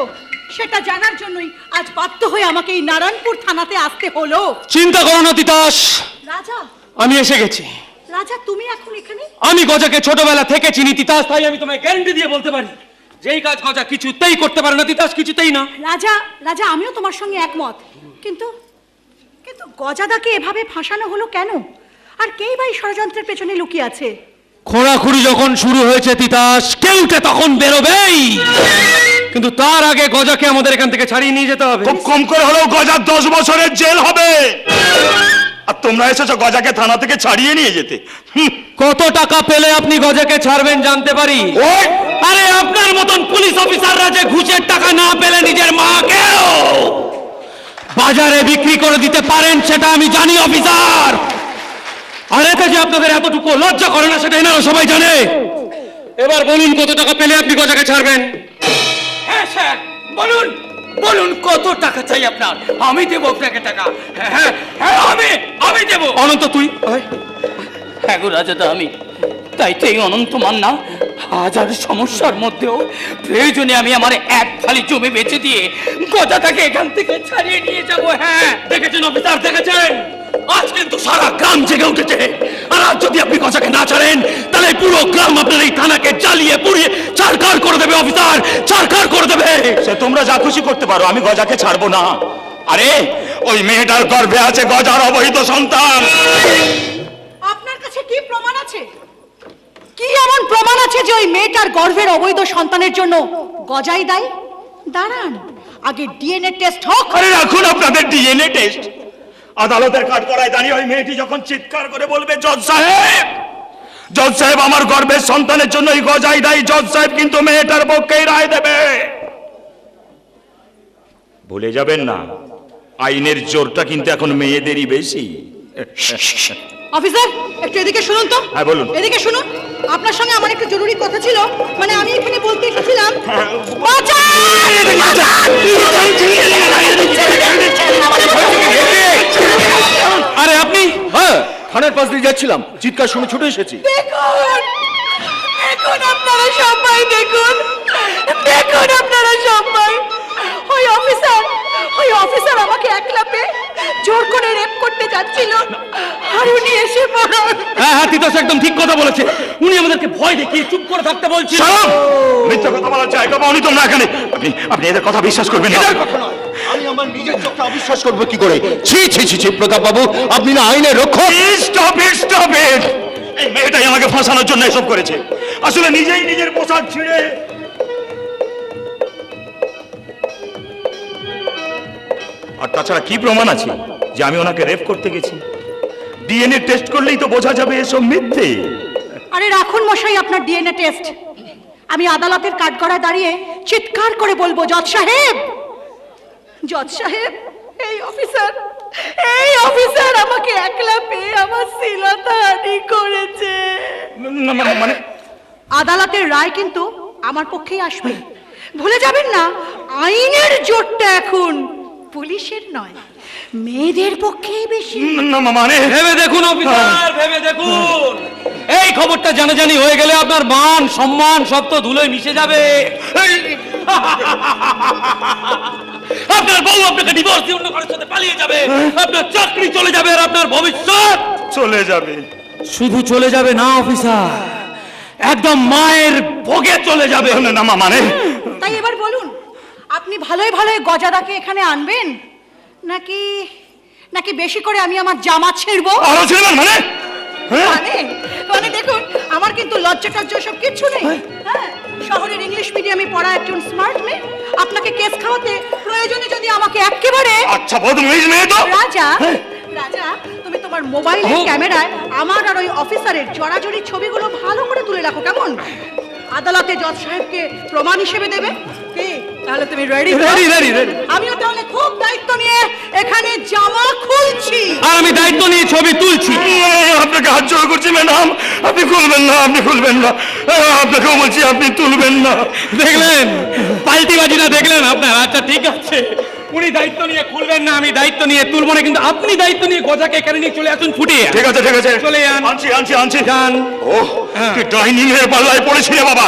B: সেটা জানার জন্যই আজ বাধ্য হয়ে আমাকে এই নারায়ণপুর থানাতে আসতে হলো।
A: চিন্তা করো না তিতাস,
B: রাজা,
A: আমি এসে গেছি।
B: রাজা তুমি এখন এখানে?
A: আমি গজাকে ছোটবেলা থেকে চিনি তিতাস, তাই আমি তোমায় গ্যারান্টি দিয়ে বলতে পারি যেই কাজ গজা কিছুতেই করতে পারে না তিতাস, কিছুতেই না।
B: রাজা আমিও তোমার সঙ্গে একমত, কিন্তু কিন্তু গজাদাকে এভাবে ফাঁসানো হলো কেন? আর কেই বা এই ষড়যন্ত্রের পেছনে লুকিয়ে আছে?
A: খোঁড়াখুড়ি যখন শুরু হয়েছে তিতাস, কেউটে তখন বেরোবেই, কিন্তু তার আগে গজাকে আমাদের এখান থেকে ছাড়িয়ে নিয়ে যেতে হবে।
I: খুব কম করে হলেও গজার 10 বছরের জেল হবে। আর তোমরা এসেছো গজাকে থানা থেকে ছাড়িয়ে নিয়ে যেতে।
A: কত টাকা পেলে আপনি গজাকে ছাড়বেন জানতে পারি?
I: ওই!
A: আরে আপনার মতন পুলিশ অফিসাররা যে ঘুষের টাকা না পেলে নিজের মাকেও বাজারে বিক্রি করে দিতে পারেন সেটা আমি জানি অফিসার। আর এতে যে আপনাদের এতটুকু লজ্জা করে না সেটা এনারা সবাই জানে। এবার বলুন কত টাকা পেলে আপনি গজাকে ছাড়বেন?
C: হ্যাঁ স্যার, বলুন বলুন কত টাকা চাই আপনার? আমি দেবো আপনাকে টাকা। হ্যাঁ হ্যাঁ হ্যাঁ, আমি দেবো।
A: অনন্ত তুই
J: হ্যাঁ গো রাজাদা, আমি তাই তো এই অনন্ত মান্না হাজার সমস্যার মধ্যেও প্রয়োজনে আমি আমার এক ফালি জমি বেচে দিয়ে গজাটাকে এখান থেকে ছাড়িয়ে নিয়ে যাবো। হ্যাঁ
A: দেখেছেন অফিসার, দেখেছেন? আজ কিন্তু সারা গ্রাম জেগে উঠেছে। আর আজ যদি আপনি গজাকে না ছাড়েন তাহলে পুরো গ্রাম আপনার এই থানাকে জ্বালিয়ে পুড়িয়ে চারকার করে দেবে অফিসার, চারকার করে দেবে।
I: সে তোমরা যা খুশি করতে পারো, আমি গজাকে ছাড়বো না। আরে ওই মেয়েটার গর্ভে আছে গজার অবৈধ সন্তান।
B: আপনার কাছে কি প্রমাণ আছে? কি এমন প্রমাণ আছে যে ওই মেয়েটার গর্ভের অবৈধ সন্তানের জন্য গজাই দায়ী? দাঁড়ান, আগে ডিএনএ টেস্ট হোক।
I: আরে রাখুন আপনাদের ডিএনএ টেস্ট। আদালতের কাঠগড়ায় দাঁড়িয়ে ওই মেয়েটি যখন চিৎকার করে বলবে, জজ সাহেব আমার গর্ভের সন্তানের জন্য এই গজাই দায়ী, জজ সাহেব কিন্তু মেয়েটার পক্ষেই রায় দেবে। ভুলে যাবেন না, আইনের জোরটা কিন্তু এখন মেয়েদেরই বেশি।
B: অফিসার, একটু এদিকে শুনুন তো।
I: হ্যাঁ, বলুন।
B: এদিকে শুনুন, আপনার সঙ্গে আমার একটু জরুরি কথা ছিল। মানে আমি এখানে বলতে এসেছিলাম,
A: আরে আপনি?
E: হ্যাঁ, থানার পাশ দিয়ে যাচ্ছিলাম, চিৎকার শুনে ছুটে এসেছি।
B: দেখুন দেখুন আপনারা সবাই দেখুন, দেখুন আপনারা সবাই, ওই অফিসার আমাকে একলা পেয়ে জোর করে রেপ করতে যাচ্ছিল, আর উনি এসে পড়ান।
A: হ্যাঁ হ্যাঁ, তিতাস একদম ঠিক কথা বলেছে। উনি আমাদেরকে ভয় দেখিয়ে চুপ করে থাকতে বলছিল।
I: মিথ্যা কথা বলার জায়গা পাওনি তোমরা এখানে। আপনি এদের কথা বিশ্বাস করবেন না।
E: আমি আমার নিজের চোখে অবিশ্বাস করবো কি করে? ছি ছি ছি ছি, প্রতাপ বাবু, আপনি না আইনের রক্ষক।
I: Stop it. এই মেয়েটাই আমাকে ফাঁসানোর জন্য এসব করেছে। আসলে নিজেই নিজের পোশাক ছিঁড়ে। আর তাছাড়া কি প্রমাণ আছে যে আমি ওনাকে রেপ করতে গেছি? ডিএনএ টেস্ট করলেই তো বোঝা যাবে এসব মিথ্যে।
B: আরে রাখুন মশাই আপনার ডিএনএ টেস্ট। আমি আদালতের কাঠগড়ায় দাঁড়িয়ে চিৎকার করে বলবো, জজ সাহেব, এই অফিসার আমাকে একলা পেয়ে আমার শ্লীলতাহানি করেছে।
I: মানে
B: আদালতের রায় কিন্তু আমার পক্ষেই আসবে। ভুলে যাবেন না, আইনের জোরটা এখন পুলিশের নয়, মেয়েদের পক্ষেই বেশি।
I: মানে
A: ভেবে দেখুন অফিসার, ভেবে দেখুন। এই খবরটা জানাজানি হয়ে গেলে আপনার মান সম্মান সব তো ধুলোয় মিশে যাবে। আপনার বউ আপনাকে ডিভোর্স দিয়ে অন্য কারোর সাথে পালিয়ে যাবে, আপনার চাকরি চলে যাবে, আর আপনার ভবিষ্যৎ
I: চলে যাবে।
A: শুধু চলে যাবে না অফিসার, একদম মায়ের ভোগে চলে যাবে।
I: না মানে
B: তাই এবার বলুন, আপনি ভালোই গজাদাকে এখানে আনবেন, নাকি বেশি করে আমি আমার জামা ছেড়বো?
I: আরো ছিলেন মানে?
B: মানে দেখুন, আমার কিন্তু লজ্জা সব কিচ্ছু নেই। হ্যাঁ, শহরের ইংলিশ মিডিয়ামে পড়া একজন স্মার্ট মেয়ে আপনাকে কেস খাওয়াতে প্রয়োজনে যদি আমাকে একেবারে।
I: আচ্ছা বদমাইশ মেয়ে তো।
B: রাজা, তুমি তোমার মোবাইলের ক্যামেরায় আমার আর ওই অফিসারের জড়াজড়ি ছবিগুলো ভালো করে তুলে রাখো, কেমন? আদালতে জজ সাহেবকে প্রমাণ হিসেবে দেবে কি? তাহলে তুমি রেডি?
A: রেডি।
B: আমিও তাহলে খুব দায়িত্ব নিয়ে এখানে জামা খুলছি।
A: আর আমি দায়িত্ব নিয়ে ছবি তুলছি।
I: আপনাকে হাত জোড় করছি ম্যাডাম, আপনি খুলবেন না, আপনি খুলবেন না, আপনাকেও বলছি আপনি তুলবেন না।
A: দেখলেন পাল্টিবাজিটা দেখলেন আপনার? আচ্ছা ঠিক আছে, উনি দায়িত্ব নিয়ে খুলবেন না, আমি দায়িত্ব নিয়ে তুলবো না, কিন্তু আপনি দায়িত্ব নিয়ে গজাকে এখানে নিয়ে চলে আসুন ফুটিয়ে।
I: ঠিক আছে ঠিক আছে,
A: চলে যান।
I: আনছি আনছি আনছি।
A: যান।
I: ও ডাইনিং এর পাল্লায় পড়েছি রে বাবা।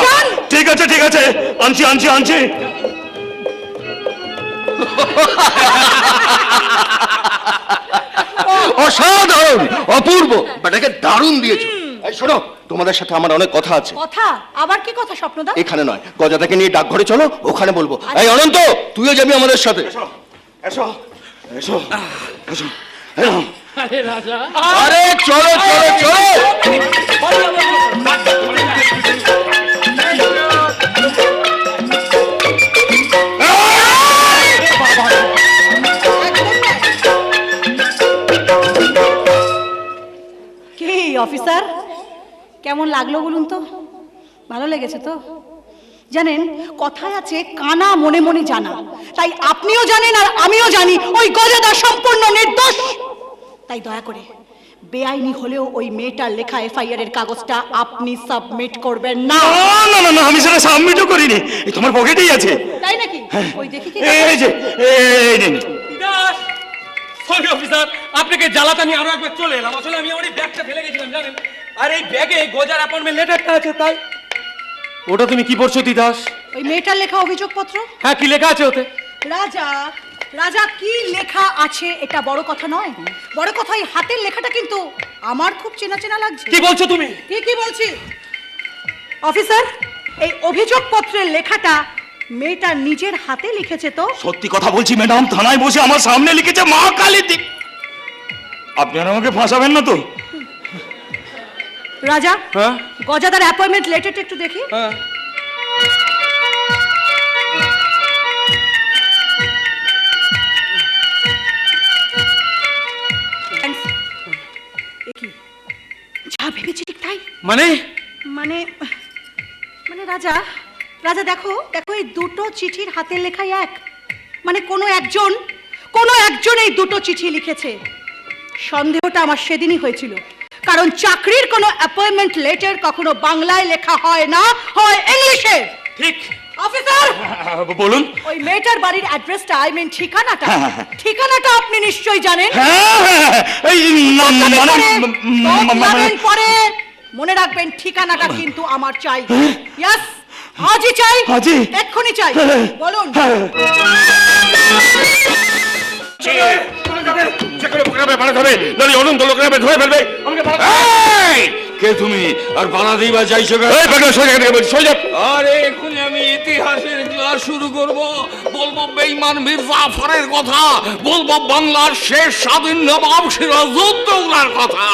I: ঠিক আছে ঠিক আছে, আনছি আনছি আনছি।
E: অসাধারণ, অপূর্ব, বেটাকে দারুণ দিয়েছো। এই শোনো, তোমাদের সাথে আমার অনেক কথা আছে।
B: কথা? আবার কি কথা স্বপ্নদা?
E: এখানে নয়, গজাটাকে নিয়ে ডাকঘরে চলো, ওখানে বলবো। এই অনন্ত, তুইও যাবি আমাদের সাথে।
I: এসো এসো এসো।
H: আরে রাজা,
E: আরে চলো চলো চলো।
B: কি অফিসার, কেমন লাগলো বলুন তো? ভালো লেগেছে তো? জানেন কথায় আছে কানা মনে মনে জানা, তাই আপনিও জানেন আর আমিও জানি ওই গজাদা সম্পূর্ণ নির্দোষ। তাই দয়া করে বেআইনি হলেও ওই মেয়েটার লেখা এফআইআর এর কাগজটা আপনি সাবমিট করবেন না।
I: না না না, আমি সেটা সাবমিটও করিনি, এই তোমার পকেটেই আছে।
B: তাই নাকি? ওই দেখি কি।
I: এই যে এই নিন।
A: সরি অফিসার, আপনাকে জ্বালাতে আমি আরো একবার চলে এলাম। আসলে আমি আমার এই ব্যাগটা ফেলে গেছিলাম জানেন, আর এই ব্যাগে গজার অ্যাপয়েন্টমেন্ট লেটারটা আছে। তাই ওটা তুমি কি পড়ছো তিতাস?
B: ওই মেয়েটার লেখা অভিযোগপত্র।
A: হ্যাঁ, কি লেখা আছে ওতে?
B: রাজা, রাজা কি লেখা আছে এটা বড় কথা নয়, বড় কথা এই হাতের লেখাটা কিন্তু আমার খুব চেনা চেনা লাগছে।
A: কি বলছো তুমি?
B: কি বলছি অফিসার, এই অভিযোগপত্রের লেখাটা মেয়েটা নিজের হাতে লিখেছে তো?
I: সত্যি কথা বলছি ম্যাডাম, থানায় বসে আমার সামনে লিখেছে মা কালী দিক। আপনি আর আমাকে ফাঁসাবেন না তো?
B: রাজা,
A: হ্যাঁ
B: গজাদার অ্যাপয়েন্টমেন্ট লেটারটা একটু দেখি।
A: হ্যাঁ।
B: কি যা ভেবেছি ঠিক তাই?
A: মানে
B: মানে মানে রাজা, রাজা দেখো দেখো, এই দুটো চিঠির হাতের লেখাই এক। মানে কোনো একজন এই দুটো চিঠি লিখেছে। সন্দেহটা আমার সেদিনই হয়েছিল, কারণ চাকরির কোনো অ্যাপয়েন্টমেন্ট লেটার কখনো বাংলায় লেখা হয় না, হয় ইংলিশে।
A: ঠিক।
B: অফিসার
I: বলুন।
B: ওই মেয়েটার বাড়ির অ্যাড্রেসটা, আই মিন ঠিকানাটা, ঠিকানাটা আপনি নিশ্চয়ই জানেন।
I: এই
B: জানেন পরে মনে রাখবেন ঠিকানাটা কিন্তু আমার চাই। ইয়েস, আজই চাই,
I: আজই?
B: এক্ষুনি চাই। বলুন।
C: অনন্ত লোকের ধরে ফেলবে।
A: কে তুমি আর পালাতেই বা চাইছো?
J: আরে এক্ষুনি আমি ইতিহাসের ক্লাস শুরু করব, বলবো বেঈমান মীর জাফরের কথা, বলবো বাংলার শেষ স্বাধীন নবাব সিরাজউদ্দৌলার কথা,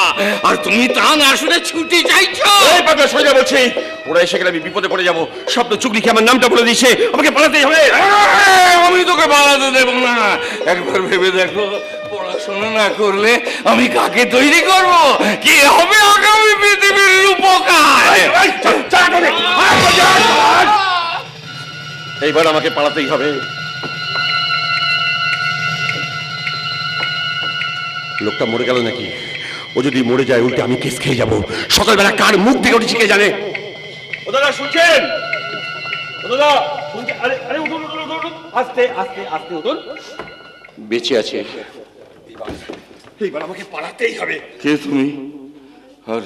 J: আর তুমি তা না শুনে ছুটি চাইছো?
C: এই পাগলা সোজা বলছি, ওরা এসে গেলে আমি বিপদে পড়ে যাবো। শব্দ চুগলি খেয়ে আমার নামটা বলে দিচ্ছে, আমাকে পালাতেই হবে।
J: আমি তোকে পালাতে দেব না। একবার ভেবে দেখো, পড়াশোনা না করলে আমি কাকে তৈরি করব? কি হবে আগামী পৃথিবীর রূপকার?
C: এইবার আমাকে পালাতেই হবে। লোকটা মরে গেল নাকি? ও যদি মরে যায় উল্টে আমি কেস খেয়ে যাবো। সকালবেলা কার মুখ থেকে উঠেছি কে জানে।
I: ও দাদা শুনছেন? ও দাদা শুনছেন? আরে আরে উঠুন উঠুন উঠুন, আস্তে আস্তে আস্তে উঠুন।
C: বেঁচে আছে।
I: এইবার আমাকে পালাতেই হবে।
D: কে তুমি? আর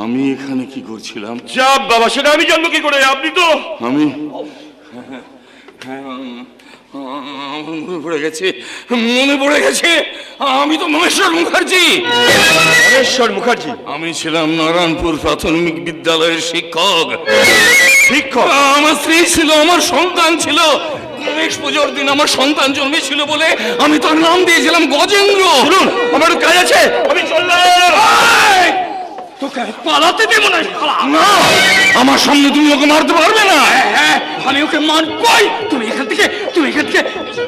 D: আমি এখানে কি করছিলাম?
C: যা বাবা, সেটা আমি জানবো কি করে? আপনি তো
D: আমি
J: মনে পড়ে গেছে, মনে পড়ে গেছে, আমি তো মহেশ্বর মুখার্জি।
C: মহেশ্বর মুখার্জি?
J: আমি ছিলাম নারায়ণপুর প্রাথমিক বিদ্যালয়ের শিক্ষক।
C: শিক্ষক?
J: আমার স্ত্রী ছিল, আমার সন্তান ছিল। গণেশ পুজোর দিন আমার সন্তান জন্মেছিল বলে আমি তার নাম দিয়েছিলাম গজেন্দ্র।
C: শুনুন, আমার কাজ আছে, আমি চললাম।
J: তোকে পালাতে দেবো না। না, আমার সামনে তুমি ওকে মারতে পারবে না। হ্যাঁ, আমি ওকে মারবই। তুমি এখান থেকে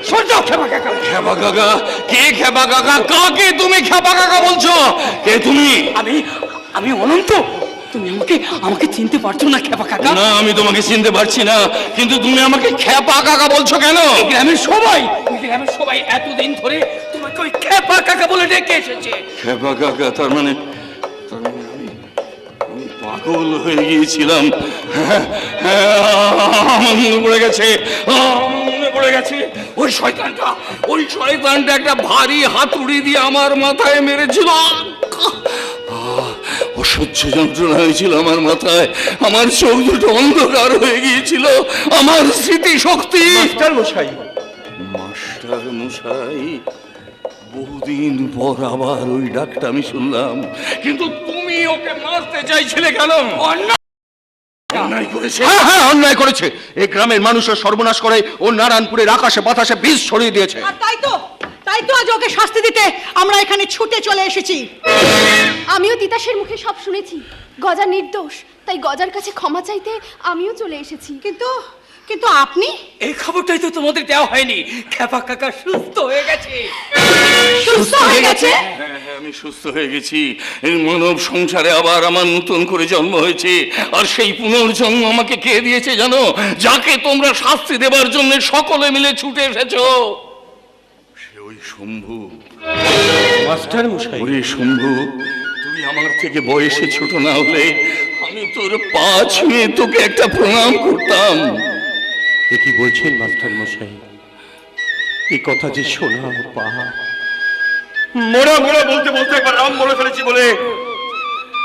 J: সরে যাও। খেপা কাকা। খেপা কাকা? কে খেপা কাকা? কাকে তুমি খেপা কাকা বলছো? কে তুমি? আমি অনন্ত। তুমি আমাকে চিনতে পারছো না খেপা কাকা? না, আমি তোমাকে চিনতে পারছি না, কিন্তু তুমি আমাকে খেপা কাকা বলছো কেন? গ্রামের সবাই গ্রামের সবাই এতদিন ধরে তোমাকে ওই খেপা কাকা বলে ডেকে এসেছে।
I: খেপা কাকা তার মানে আমি পাগল হয়ে গিয়েছিলাম। আমার মনে পড়ে গেছে, মনে পড়ে গেছে। ওই শয়তানটা একটা ভারী হাতুড়ি দিয়ে আমার মাথায় মেরেছিল। অসহ্য যন্ত্রণা হয়েছিল আমার মাথায়, আমার চোখ দুটো অন্ধকার হয়ে গিয়েছিল, আমার স্মৃতি শক্তি।
C: মাস্টার মশাই,
I: মাস্টার মশাই, বহুদিন পর আবার ওই ডাকটা আমি শুনলাম। কিন্তু তুমি ওকে মারতে চাইছিলে কেন? অন্যায় করেছে।
C: হ্যাঁ অন্যায় করেছে। এই গ্রামের মানুষের সর্বনাশ করে ও নারায়ণপুরের আকাশে বাতাসে বিষ ছড়িয়ে দিয়েছে।
B: আর তাই তো আজ ওকে শাস্তি দিতে আমরা এখানে ছুটে চলে এসেছি।
G: আমিও তিতাসের মুখে সব শুনেছি। গজা নির্দোষ, তাই গজার কাছে ক্ষমা চাইতে আমিও চলে এসেছি।
B: কিন্তু আপনি?
J: এই খবরটাই তো তোমাদের দেওয়া হয়নি। খেপা কাকা সুস্থ হয়ে গেছে।
B: সুস্থ হয়ে গেছে?
I: হ্যাঁ, আমি সুস্থ হয়ে গেছি। এই মানব সংসারে আবার আমার নতুন করে জন্ম হয়েছে। আর সেই পুনর্জন্ম আমাকে কে দিয়েছে জানো? যাকে তোমরা শাস্তি দেবার জন্য সকলে মিলে ছুটে এসেছো, সে ওই শম্ভু।
C: মাস্টার মশাই,
I: ওরে শম্ভু, তুই আমার থেকে বয়সে ছোট না হলে আমি তোর পা ছুঁয়ে তোকে একটা প্রণাম করতাম।
C: এ কি বলছেন মাস্টার মশাই? এই কথা যে শোনা পাহা মোড়া বলতে বলতে একবার রাম বলে ফেলেছি বলে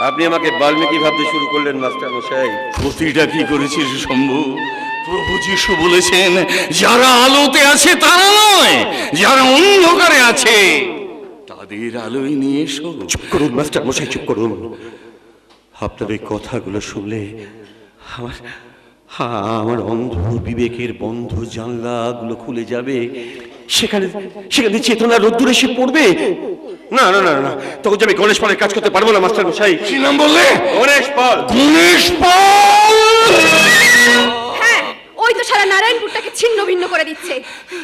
C: আপনি আমাকে বাল্মীকি ভাবতে শুরু করলেন মাস্টার মশাই।
I: ক্ষতিটা কি করেছিস শম্ভু? প্রভু যিশু বলেছেন, যারা আলোতে আছে তারা নয়, যারা অন্ধকারে আছে তাদের আলোয় নিয়ে এসো।
C: চুপ করুন মাস্টার মশাই, চুপ করুন। আপনার এই কথাগুলো শুনলে আমার অন্ধ বিবেকের বন্ধ জানলাগুলো খুলে যাবে। সেখানে চেতনা রোদ্দুর এসে পড়বে। না না না না, তখন আমি গণেশ পালের কাজ করতে পারবো না মাস্টার মশাই।
I: কি নাম বললে?
C: গণেশ পাল।
I: গণেশ পাল!
G: হ্যাঁ, ওই তো সারা নারায়ণপুরটাকে ছিন্ন ভিন্ন করে দিচ্ছে।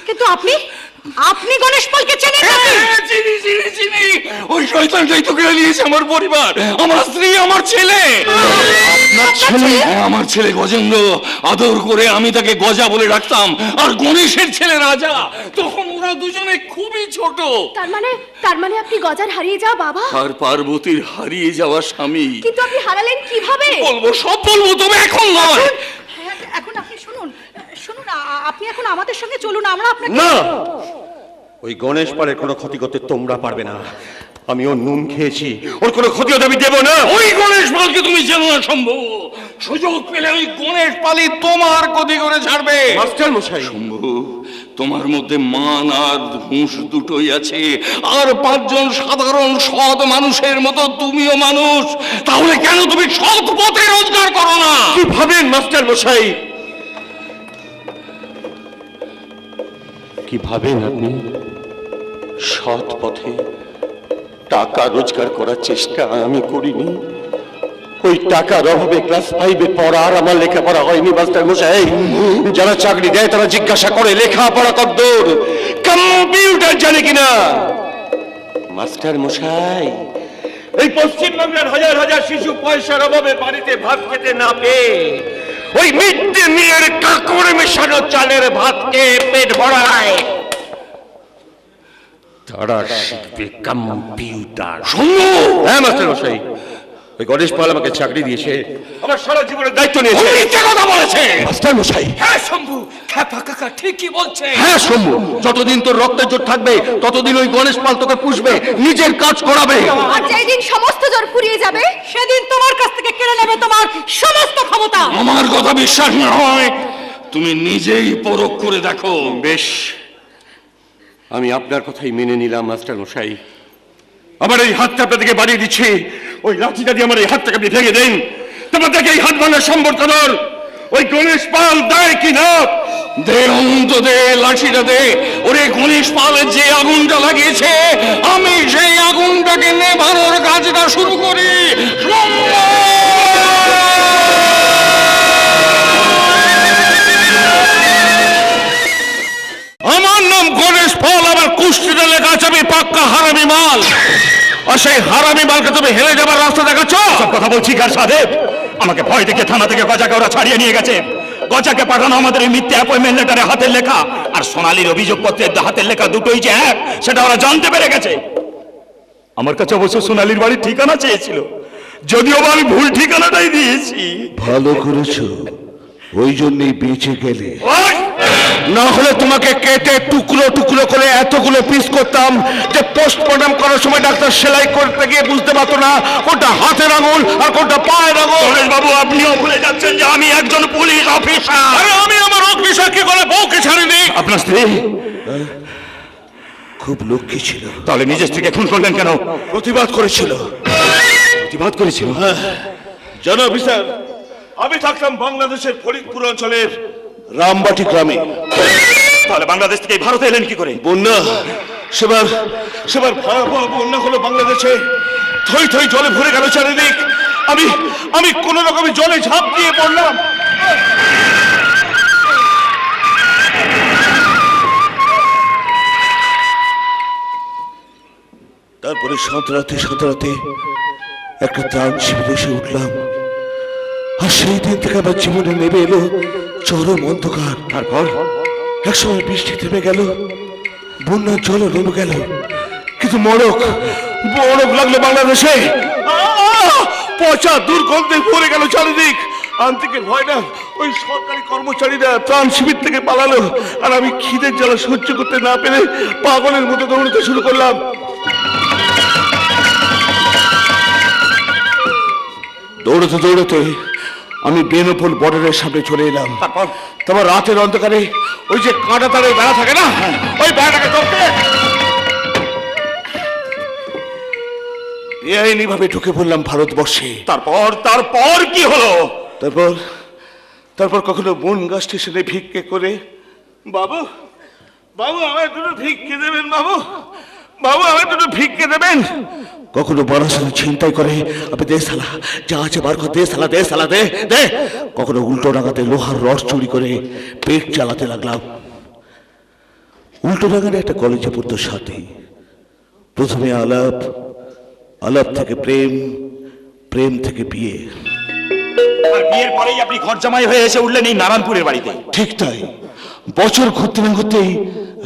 B: কিন্তু আপনি গণেশ পালকে চেনেন?
I: চিনি। ওই শয়তানটাই তো কেড়ে নিয়েছে আমার পরিবার, আমার স্ত্রী, আমার ছেলে। আমার ছেলে গজেন্দ্র, আদর করে আমি তাকে গজা বলে ডাকতাম। আর গণেশের ছেলে রাজা। তখন ওরা দুজনে খুবই ছোট।
G: তার মানে আপনি গজার হারিয়ে যাওয়া বাবা
I: আর পার্বতীর হারিয়ে যাওয়া স্বামী।
G: কিন্তু আপনি হারালেন কিভাবে?
I: বলবো, সব বলবো, তবে এখন নয়।
B: এখন আপনি শুনুন, আপনি এখন আমাদের সঙ্গে চলুন। আমরা আপনাকে
C: না, ওই গণেশ পালের কোনো ক্ষতি করতে তোমরা পারবে না। আমি ওর নুন খেয়েছি, ওর কোনো ক্ষতি হতে আমি দেবো না।
I: ওই গণেশ পালকে তুমি চেনো না সম্ভব। সুযোগ পেলে ওই গণেশ পালই তোমার ক্ষতি করে ছাড়বে।
C: মাস্টার মশাই,
I: শম্ভু, তোমার মধ্যে মান আর হুঁশ দুটোই আছে। আর 5 জন সাধারণ সৎ মানুষের মতো তুমিও মানুষ। তাহলে কেন তুমি সৎ পথে রোজগার করো না?
C: কি ভাবেন মাস্টার মশাই? কি ভাবেন আপনি? সৎ পথে টাকা রোজগার করার চেষ্টা আমি করিনি। ওই টাকার অভাবে ক্লাস 5-এ পড়া আর আমার লেখাপড়া হয়নি মাস্টার মশাই। যারা চাকরি দেয় তারা জিজ্ঞাসা করে লেখাপড়া কতদূর, কম্পিউটার জানে কিনা। মাস্টার মশাই, এই পশ্চিমবাংলার হাজার হাজার শিশু পয়সার অভাবে বাড়িতে ভাত খেতে না পেয়ে ওই মিড ডে মিলের কাকড় মেশানো চালের ভাতকে পেট ভরায়। তারা শিখবে কম্পিউটার।
I: শম্ভু!
C: হ্যাঁ মাস্টার মশাই, ওই গণেশ পাল আমাকে চাকরি দিয়েছে, আমার সারা জীবনের দায়িত্ব নিয়েছে।
I: মিথ্যে কথা বলেছে
C: মাস্টার মশাই।
J: হ্যাঁ শম্ভু, খেপা কাকা ঠিকই বলছে।
C: হ্যাঁ শম্ভু, যতদিন তোর রক্তের জোর থাকবে ততদিন ওই গণেশ পাল তোকে পুষবে, নিজের কাজ করাবে।
G: আর যেদিন সমস্ত জোর ফুরিয়ে যাবে
B: সেদিন তোমার কাছ থেকে কেড়ে নেবে তোমার সমস্ত ক্ষমতা।
I: আমার কথা বিশ্বাস না হয় তুমি নিজেই পরখ করে দেখো।
C: বেশ, আমি আপনার কথাই মেনে নিলাম মাস্টার মশাই। আমার এই হাতটা আপনাদেরকে বাড়িয়ে দিচ্ছি। ওই লাঠিটা দিয়ে আমার এই হাতটাকে আপনি ভেঙে দিন। তোমাদেরকে এই হাত ভাঙার সম্বর্ধনার ওই গণেশ পাল দেয় কি না?
I: দে অন্ত দে, লাঠিটা দে। ওরে গণেশ পালের যে আগুনটা লাগিয়েছে, আমি সেই আগুনটাকে নেভানোর কাজটা শুরু করি। আমার নাম গণেশ পাল, আমার কুষ্টিতে লেখা আছে আমি পাক্কা হারামি মাল। আর সেই হারামি মালকে তুমি হেলে যাবার রাস্তা দেখাচ্ছ?
C: সব কথা বলছি কার সাহেব? আমাকে ভয় দেখে থানা থেকে গজাকে ওরা ছাড়িয়ে নিয়ে গেছে।
I: গজাকে পাঠানো আমাদের এই মিথ্যে অ্যাপয়েন্টমেন্ট লেটারে হাতের লেখা, আর সোনালীর অভিযোগপত্রের হাতের লেখা দুটোই যে এক, সেটা ওরা জানতে পেরে গেছে। আমার কাছে অবশ্য সোনালীর বাড়ির ঠিকানা চেয়েছিল, যদিও বা আমি ভুল ঠিকানাটাই দিয়েছি।
E: ভালো করেছো, ওই জন্যই বেঁচে গেলে।
I: ওই!
E: না হলে তোমাকে কেটে টুকরো টুকরো করে এতগুলো পিস করতাম যে পোস্টমর্টম করার সময় ডাক্তার সেলাই করতে গিয়ে বুঝতে পারতো না কোনটা হাতের আঙুল আর কোনটা পায়ের আঙুল।
I: গণেশ বাবু, আপনিও ভুলে যাচ্ছেন যে আমি একজন পুলিশ অফিসার।
D: আরে আমি আমার অফিসার কি করে বউকে ছাড়িনি?
I: আপনার স্ত্রী
E: খুব লক্ষ্মী ছিল,
I: তাহলে নিজের স্ত্রীকে খুন করলেন কেন?
E: প্রতিবাদ করেছিল।
I: প্রতিবাদ করেছিল?
E: জানো অফিসার, আমি থাকতাম বাংলাদেশের ফরিদপুর অঞ্চলের রামবাটি গ্রামে।
I: তাহলে বাংলাদেশ থেকে ভারতে এলেন কি করে?
E: বন্যা, সেবার সেবার ভয়াবহ বন্যা হলো বাংলাদেশে। থই থই জলে ভরে গেল চারিদিক। আমি কোন রকমে জলে ঝাঁপ দিয়ে পড়লাম। তারপরে সাঁতরাতে একটা ত্রাণ শিবিরে এসে উঠলাম। আর সেই দিন থেকে আমার জীবনে নেমে এলো চরম অন্ধকার।
I: তারপর
E: একসময় বৃষ্টি থেমে গেল, বন্যার জলও নেমে গেল, কিন্তু মড়ক লাগলো বাংলাদেশে। পচা দুর্গন্ধে ভরে গেল চারিদিক। আন্তিকে ভয় না, ওই সরকারি কর্মচারীরা ত্রাণ শিবির থেকে পালালো, আর আমি খিদের জ্বালা সহ্য করতে না পেরে পাগলের মতো দৌড়াতে শুরু করলাম। দৌড়াতে আমি বেনপোল বর্ডারের সামনে চলে এলাম। তারপর রাতের অন্ধকারে ওই যে কাঁটা তারের বেড়া থাকে না, ওই বেড়াটাকে ধরতে বেআইনি ভাবে ঢুকে পড়লাম ভারতবর্ষে।
I: তারপর কি হলো?
E: তারপর কখনো বনগাঁ স্টেশনে ভিক্ষে করে, বাবু আমায় দুটো ভিক্ষে দেবেন, বাবু আমায় দুটো ভিক্ষে দেবেন। কখনো বারাসাতে ছিনতাই করে, আপনি দে সালা, যা আছে বার কর, দে সালা দে। কখনো উল্টো ডাঙাতে লোহার রড চুরি করে পেট চালাতে লাগলাম। উল্টো ডাঙার একটা কলেজে পড়তো সাথে। প্রথমে আলাপ থেকে প্রেম থেকে বিয়ে।
I: আর বিয়ের পরেই আপনি ঘর জামাই হয়ে এসে উঠলেন এই নারায়ণপুরের বাড়িতে।
E: ঠিক তাই, বছর ঘুরতে না ঘুরতেই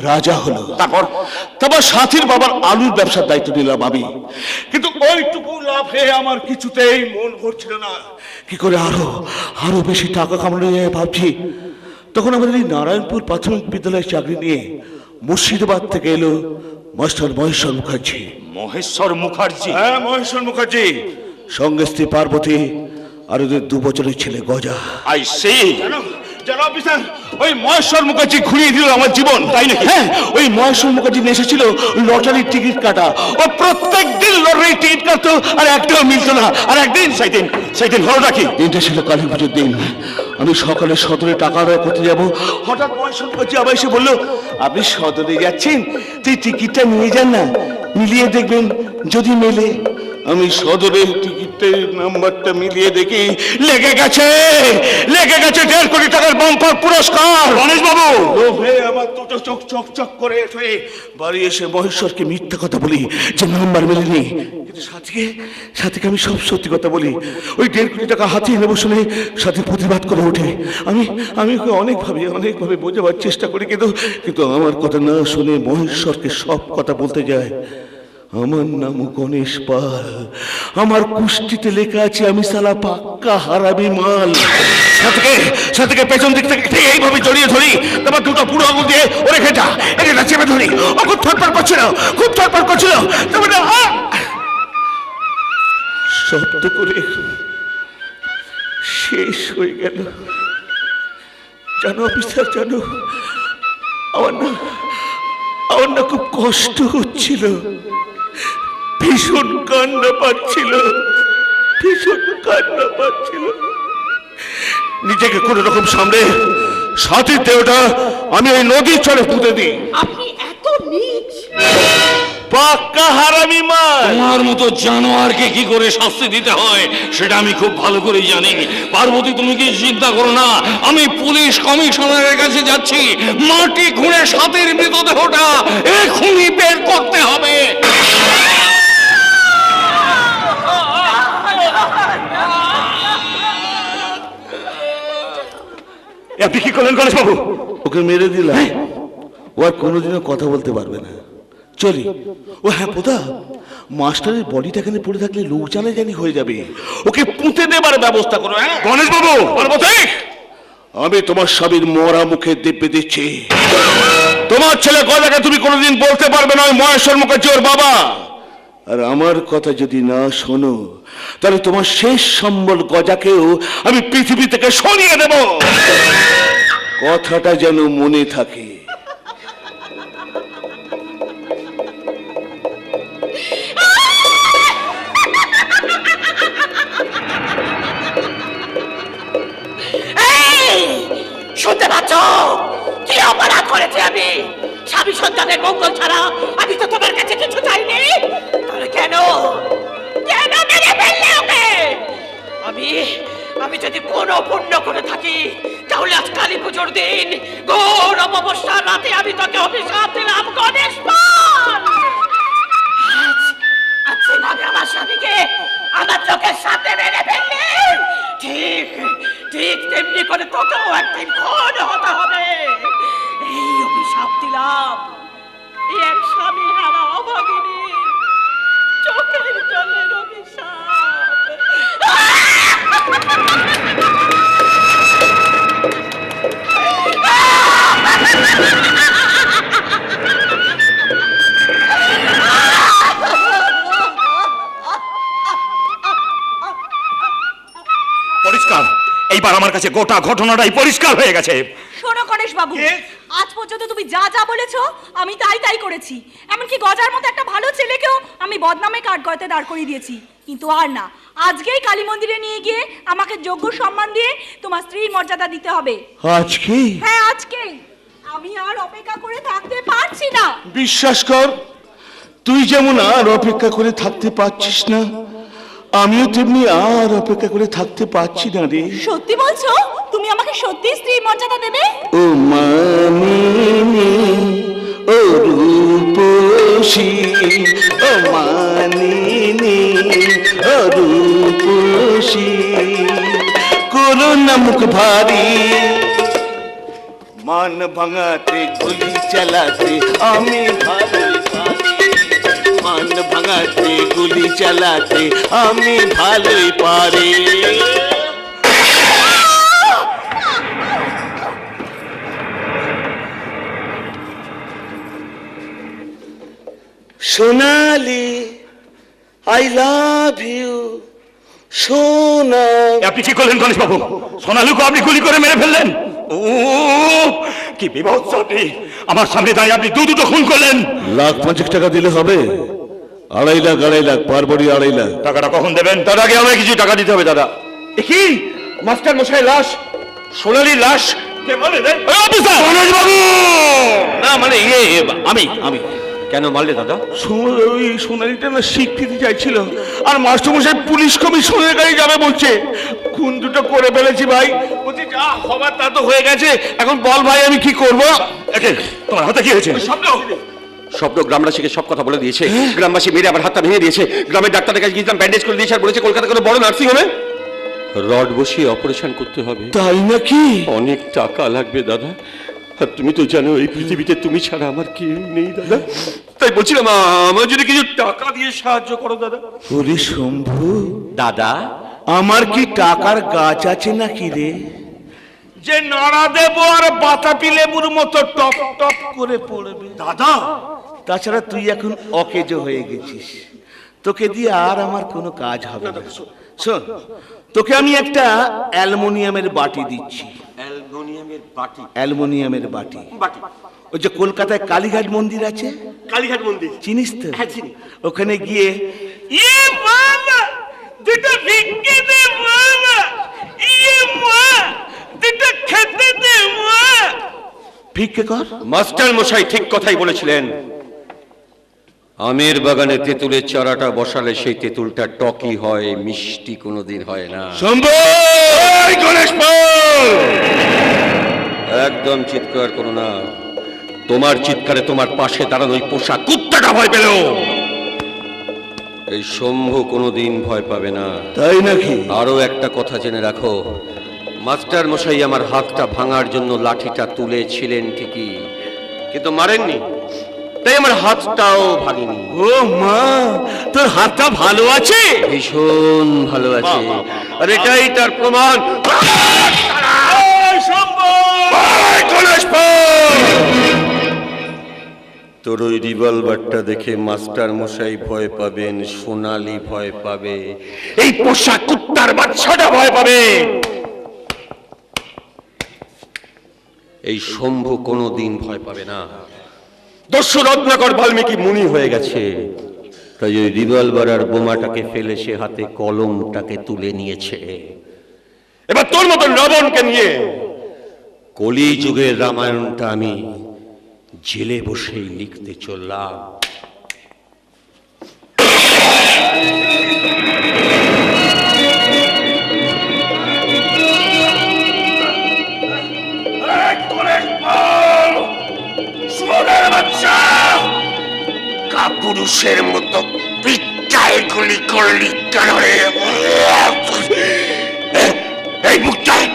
E: রাজা হলো। তারপর সাথীর বাবার আলুর ব্যবসার দায়িত্ব নিলাম আমি। কিন্তু ওইটুকু লাভে আমার কিছুতেই মন ভরছিল না। কি করে আরো বেশি টাকা কামানো যায় ভাবছি। তখন আমাদের এই নারায়ণপুর প্রাথমিক বিদ্যালয়ের চাকরি নিয়ে মুর্শিদাবাদ থেকে এলো মাস্টার মহেশ্বর মুখার্জি। হ্যাঁ, মহেশ্বর মুখার্জি, সঙ্গে স্ত্রী পার্বতী, আর ওদের 2 বছরের ছেলে গজা।
I: I C.
E: জানো অফিসার, ওই মহেশ্বর মুখার্জি ঘুরিয়ে দিল আমার জীবন।
I: তাই নাকি?
E: হ্যাঁ, ওই মহেশ্বর মুখার্জি এসেছিল লটারির টিকিট কাটা। ও প্রত্যেক দিন লটারির টিকিট কাটতো, আর একটাও মিলতো না। আর একদিন
I: সেই দিন হলো নাকি?
E: দিনটা ছিল কালী পুজোর দিন। আমি সকালে সদরে টাকা আদায় করতে যাব, হঠাৎ মহেশ্বর মুখার্জি আবার এসে বললো, আপনি সদরে যাচ্ছেন, তুই টিকিটটা নিয়ে যান না, মিলিয়ে দেখবেন যদি মেলে। আমি সদরের টিকিটের নাম্বারটা মিলিয়ে দেখি লেগে গেছে 1.5 কোটি টাকার বাম্পার পুরস্কার।
I: গণেশ বাবু,
E: লোভে আমার দুটো চোখ চকচক করে হয়ে বাড়ি এসে মহেশ্বরকে মিথ্যা কথা বলি যে নাম্বার মেলেনি। কিন্তু সাথীকে আমি সব সত্যি কথা বলি। ওই 1.5 কোটি টাকা হাতিয়ে নেবো শুনে সাথী প্রতিবাদ করে ওঠে। আমি ওকে অনেকভাবে বোঝাবার চেষ্টা করি, কিন্তু আমার কথা না শুনে মহেশ্বরকে সব কথা বলতে যায়। আমার নাম গণেশ পাল, আমার কুষ্টিতে লেখা আছে আমি সালা পাক্কা হারামি মাল। সাথীকে পেছন দিক থেকে ঠিক এইভাবে জড়িয়ে ধরি, তারপর দুটো পুরো আঙুল দিয়ে ওরে এটা চেপে ধরি। ও খুব থরপর করছিল, তারপরে শব্দ করে শেষ হয়ে গেল। জানো অফিসার, জানো আমার না খুব কষ্ট হচ্ছিল, ভীষণ কান্না পাচ্ছিল। নিজেকে কোন রকম সামনে সাথীর দেহটা আমি ওই নদীর চরে পুঁতে দিই।
B: আপনি এত নীচ!
E: পাক্কা হারামি মাল।
A: তোমার মতো জানোয়ারকে কি করে শাস্তি দিতে হয় সেটা আমি খুব ভালো করে জানি। পার্বতী, তুমি কি চিন্তা করো না, আমি পুলিশ কমিশনারের কাছে যাচ্ছি। মাটি খুঁড়ে সাথীর মৃতদেহটা এখনই বের করতে হবে।
I: আপনি কি করলেন গণেশ বাবু?
E: ওকে মেরে দিলাম, ও আর কোনোদিনও কথা বলতে পারবে না। চলি। ও হ্যাঁ পোদা, মাস্টারের বডিটা এখানে পড়ে থাকলে লোক জানাজানি হয়ে যাবে, ওকে পুঁতে দেবার ব্যবস্থা করো। হ্যাঁ
I: গণেশ বাবু,
E: পার্বতী, আমি তোমার স্বামীর মরা মুখে দিব্যি দিচ্ছি, তোমার ছেলে গজাকে তুমি কোনোদিন বলতে পারবে না ওই মহেশ্বর মুখার্জি ওর বাবা। আর আমার কথা যদি না শোনো, তাহলে তোমার শেষ সম্বল গজাকেও আমি পৃথিবী থেকে সরিয়ে দেব। কথাটা যেন মনে থাকে।
J: শুনতে পাচ্ছ কি অপরাধ করেছি আমি? স্বামী সন্তানের মঙ্গল ছাড়া আমি তো তোমার কাছে কিছু চাইনি। তাহলে কেন কেন মেরে ফেললে ওকে? আমি যদি কোনো পুণ্য করে থাকি, তাহলে আজ কালী পুজোর দিন ঘোর অমাবস্যার রাতে আমি তোকে অভিশাপ দিলাম গণেশ পাল। আজ যেভাবে আমার স্বামীকে আমার চোখের সামনে মেরে ফেললে, ঠিক ঠিক তেমনি করে তোকেও একদিন খুন হতে হবে। এই অভিশাপ দিলাম এই এক স্বামী হারা অভাগিনী চোখের জলের অভিশাপ।
I: পরিষ্কার, এইবার আমার কাছে গোটা ঘটনাটাই পরিষ্কার হয়ে গেছে।
B: শোনো গণেশ বাবু, আজ পর্যন্ত তুমি যা যা বলেছো আমি তাই তাই করেছি। এমনকি গজার মতো একটা ভালো ছেলেকেও আমি বদনামে কাঠ গড়াতে দাঁড় করিয়ে দিয়েছি। কিন্তু আর না, আজকেই কালী মন্দিরে নিয়ে গিয়ে আমাকে যোগ্য সম্মান দিয়ে তোমার স্ত্রীর মর্যাদা দিতে হবে।
E: আজকে?
B: হ্যাঁ আজকেই। আমি আর অপেক্ষা করে থাকতে পারছি না।
E: বিশ্বাস কর, তুই যেমন আর অপেক্ষা করে থাকতে পারছিস না, আমিও তেমনি আর অপেক্ষা করে থাকতে পারছি না রে।
B: সত্যি বলছো? তুমি আমাকে সত্যি স্ত্রীর মর্যাদা দেবে?
E: ও মানিনী, ও রূপসী, ও মানিনী, ও রূপসী, করো না মুখ ভারী, মান ভাঙাতে গুলি চালাতে আমি ভালোই পারি, মান ভাঙাতে গুলি চালাতে আমি ভালোই পারি। সোনালি, আই লাভ ইউ সোনা।
I: আপনি কি করলেন গণেশ বাবু? সোনালুকে আপনি গুলি করে মেরে ফেললেন? ও কি বিভৎস! আপনি আমার সামনে দাঁড়িয়ে আপনি দুটো খুন করলেন।
E: লাখ 50 টাকা দিলে হবে? 2.5 লাখ, 2.5 লাখ, পার বডি 2.5 লাখ।
I: টাকাটা কখন দেবেন?
C: তার আগে আমায় কিছু টাকা দিতে হবে দাদা।
I: কি মাস্টার মশাই লাশ, সোনালির লাশ কে বলে রে? অফিসার গণেশ বাবু!
C: না মানে আমি কেন মারলে দাদা?
E: ওই সোনালিটা না স্বীকৃতি চাইছিল, আর মাস্টারমশাই পুলিশ কমিশনের গাড়ি যাবে বলছে। খুন দুটো করে ফেলেছি ভাই। বলছি যা হবার তা তো হয়ে গেছে, এখন বল ভাই আমি কি করব?
I: একে তোমার হাতে কি হয়েছে?
C: স্বপ্ন গ্রামবাসীকে সব কথা বলে দিয়েছে। গ্রামবাসী মেরে আমার হাতটা ভেঙে দিয়েছে। গ্রামের ডাক্তারের কাছে গিয়েছিলাম, ব্যান্ডেজ করে দিয়েছে আর বলেছে কলকাতা কোনো বড় নার্সিং হোমে রড বসিয়ে অপারেশন করতে হবে।
E: তাই নাকি?
C: অনেক টাকা লাগবে দাদা, আর তুমি তো জানো এই পৃথিবীতে তুমি ছাড়া আমার কেউ নেই দাদা। তাই বলছিলাম আমার যদি কিছু টাকা দিয়ে সাহায্য করো দাদা।
E: ওরে শম্ভু
C: দাদা,
E: আমার কি টাকার গাছ আছে নাকি রে,
D: যে নাড়া দেবো আর বাতাপি লেবুর মতো টপ টপ করে পড়বে?
I: দাদা,
E: তাছাড়া তুই এখন অকেজ হয়ে গেছিস, তোকে দিয়ে আর আমার কোনো কাজ হবে না। শোন, তোকে আমি একটা অ্যালুমিনিয়ামের বাটি দিচ্ছি।
C: অ্যালুমিনিয়ামের বাটি?
E: অ্যালুমিনিয়ামের বাটি।
C: বাটি?
E: ওই যে কলকাতায় কালীঘাট মন্দির আছে,
C: কালীঘাট মন্দির
E: চিনিস তো?
C: হ্যাঁ চিনি।
E: ওখানে গিয়ে
D: ইয়ে বাবা, দুটো ভিক্ষে দে বাবা, ইয়ে মা, দুটো খেতে দে মা।
E: ভিক্ষে কর।
C: মাস্টার মশাই ঠিক কথাই বলেছিলেন। আমের বাগানে তেঁতুলের চারাটা বসালে সেই তেঁতুলটা টকি হয়, মিষ্টি কোনোদিন হয় না।
E: শম্ভু,
C: গণেশ পাল, একদম চিৎকার করো না। তোমার চিৎকারে তোমার পাশে দাঁড়ানো ওই পোষা কুত্তাটা ভয় পেল। এই শম্ভু কোনোদিন ভয় পাবে না।
E: তাই নাকি?
C: আরো একটা কথা জেনে রাখো, মাস্টার মশাই আমার হাতটা ভাঙার জন্য লাঠিটা তুলেছিলেন ঠিকই, কিন্তু মারেননি, তাই আমার হাতটাও ভাঙেনি।
E: ও মা, তোর হাতটা ভালো আছে?
C: ভীষণ ভালো আছে, আর এটাই তার প্রমাণ। তোর ওই রিভলভারটা দেখে মাস্টার মশাই ভয় পাবেন, সোনালি ভয় পাবে, এই পোষা কুত্তার বাচ্চাটা ভয় পাবে। এই শম্ভু কোনোদিন ভয় পাবে না। দস্যু রত্নাকর বাল্মীকি মুনি হয়ে গেছে, তাই ওই রিভলভার আর বোমাটাকে ফেলে সে হাতে কলমটাকে তুলে নিয়েছে। এবার তোর মতন রাবণকে নিয়ে কলি যুগের রামায়ণটা আমি জেলে বসেই লিখতে চললাম।
I: কাপুরুষের মতো পিটায় গুলি করলি কেন রে? এই বুকটায়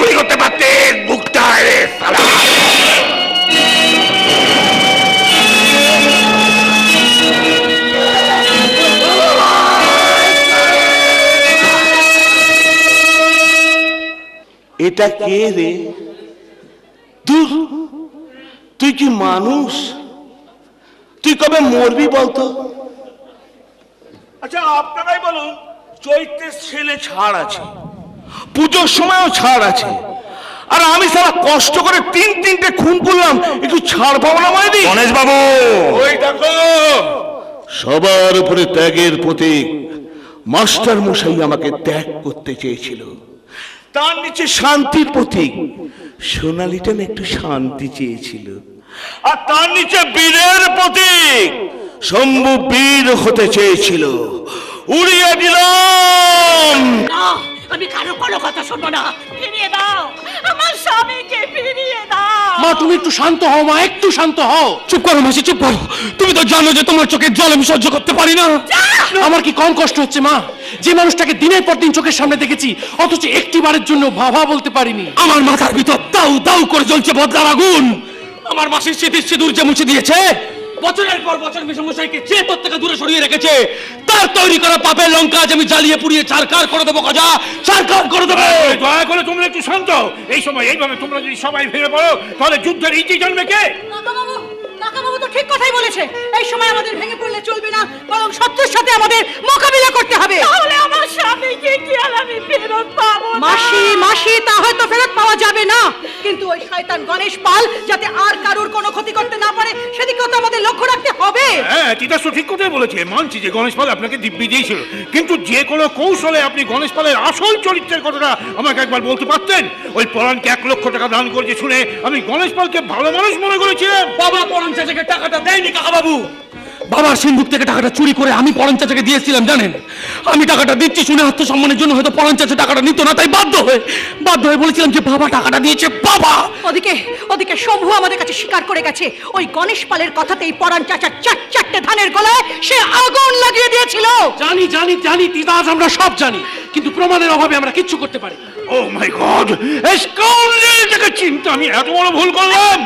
I: গুলি করতে পারতে, বুকটায় রে সালা।
E: এটা কে রে? তুই কি মানুষ? তুই কবে মরবি বলতো? আচ্ছা আপনারাই বলুন, চৈত্রের ছেলে ছাড় আছে, পুজোর সময়ও ছাড় আছে, আর আমি সারা কষ্ট করে তিনটে খুন করলাম, একটু ছাড় পাবো না মাইদি?
I: গণেশ বাবু,
E: ওই দেখো, সবার উপরে ত্যাগের প্রতীক মাস্টার মশাই আমাকে ত্যাগ করতে চেয়েছিল, তার নিচে শান্তির প্রতীক সোনালিটা একটু শান্তি চেয়েছিল, আর তার নিচে বীরের প্রতীক শম্ভু বীর হতে চেয়েছিল। উড়িয়ে দিলাম।
B: আমি কারো কোনো কথা শুনবো না। ফিরিয়ে দাও আমার স্বামীকে, ফিরিয়ে দাও।
H: মা তুমি একটু শান্ত হও, মা একটু শান্ত হও।
A: চুপ করো মাসি, চুপ করো। তুমি তো জানো যে তোমার চোখের জল আমি সহ্য করতে পারি না।
H: আমার কি কম কষ্ট হচ্ছে মা? যে মানুষটাকে দিনের পর দিন চোখের সামনে দেখেছি, অথচ একটি বারের জন্য ভাবা বলতে পারিনি।
A: আমার মাথার ভিতর দাউ দাউ করে জ্বলছে বদলার আগুন। আমার মাসির স্মৃতির সিঁদুর যে মুছে দিয়েছে, বছরের পর বছর মেসমশাইকে যে তোর থেকে দূরে সরিয়ে রেখেছে, তার তৈরি করা পাপের লঙ্কা আজ আমি জ্বালিয়ে পুড়িয়ে ছারখার করে দেবো। গজা ছারখার করে দেবে।
F: দয়া করে তোমরা একটু শান্ত হও। এই সময় এইভাবে তোমরা যদি সবাই ভেঙে পড়ো, তাহলে যুদ্ধের ইতি জন্মে কে?
B: কাকাবাবু তো ঠিক কথাই বলেছে। এই সময় আমাদের ভেঙে পড়লে চলবে না, বরং সত্যের সাথে আমাদের মোকাবিলা করতে হবে। তাহলে আমার স্বামীকে কি আর আমি ফেরত পাবো? মাসি তা হয়তো ফেরত পাওয়া যাবে না, কিন্তু ওই শয়তান গণেশ পাল যাতে আর কারোর কোনো ক্ষতি করতে না পারে, সেদিকেও তো আমাদের লক্ষ্য রাখতে হবে।
F: হ্যাঁ, তিতাস তো ঠিক কথাই বলেছে। মানছি যে গণেশ পাল আপনাকে দিব্যি দিয়েছিল, কিন্তু যে কোনো কৌশলে আপনি গণেশ পালের আসল চরিত্রের কথাটা আমাকে একবার বলতে পারতেন। ওই পরাণকে 1 লক্ষ টাকা দান করেছে শুনে আমি গণেশ পালকে ভালো মানুষ মনে করেছিলাম।
A: বাবা পরাণ চাচাকে টাকাটা দেয়নি কাকাবাবু। বাবার সিন্ধুক থেকে টাকাটা চুরি করে আমি পরাণ চাচাকে দিয়েছিলাম জানেন। আমি টাকাটা দিচ্ছি শুনে আত্মসম্মানের জন্য হয়তো পরাণ চাচা টাকাটা নিত না, তাই বাধ্য হয়ে বলেছিলাম যে বাবা টাকাটা দিয়েছে। বাবা
B: ওদিকে শম্ভু আমাদের কাছে স্বীকার করে গেছে ওই গণেশ পালের কথাতেই পরাণ চাচার 4 ধানের গলায় সে আগুন লাগিয়ে দিয়েছিল।
H: জানি তিতাস, আমরা সব জানি, কিন্তু প্রমাণের অভাবে আমরা কিচ্ছু করতে পারি।
F: ও মাই গড, এই স্কাউন্ডেলটাকে চিন্তা আমি এত বড় ভুল করলাম।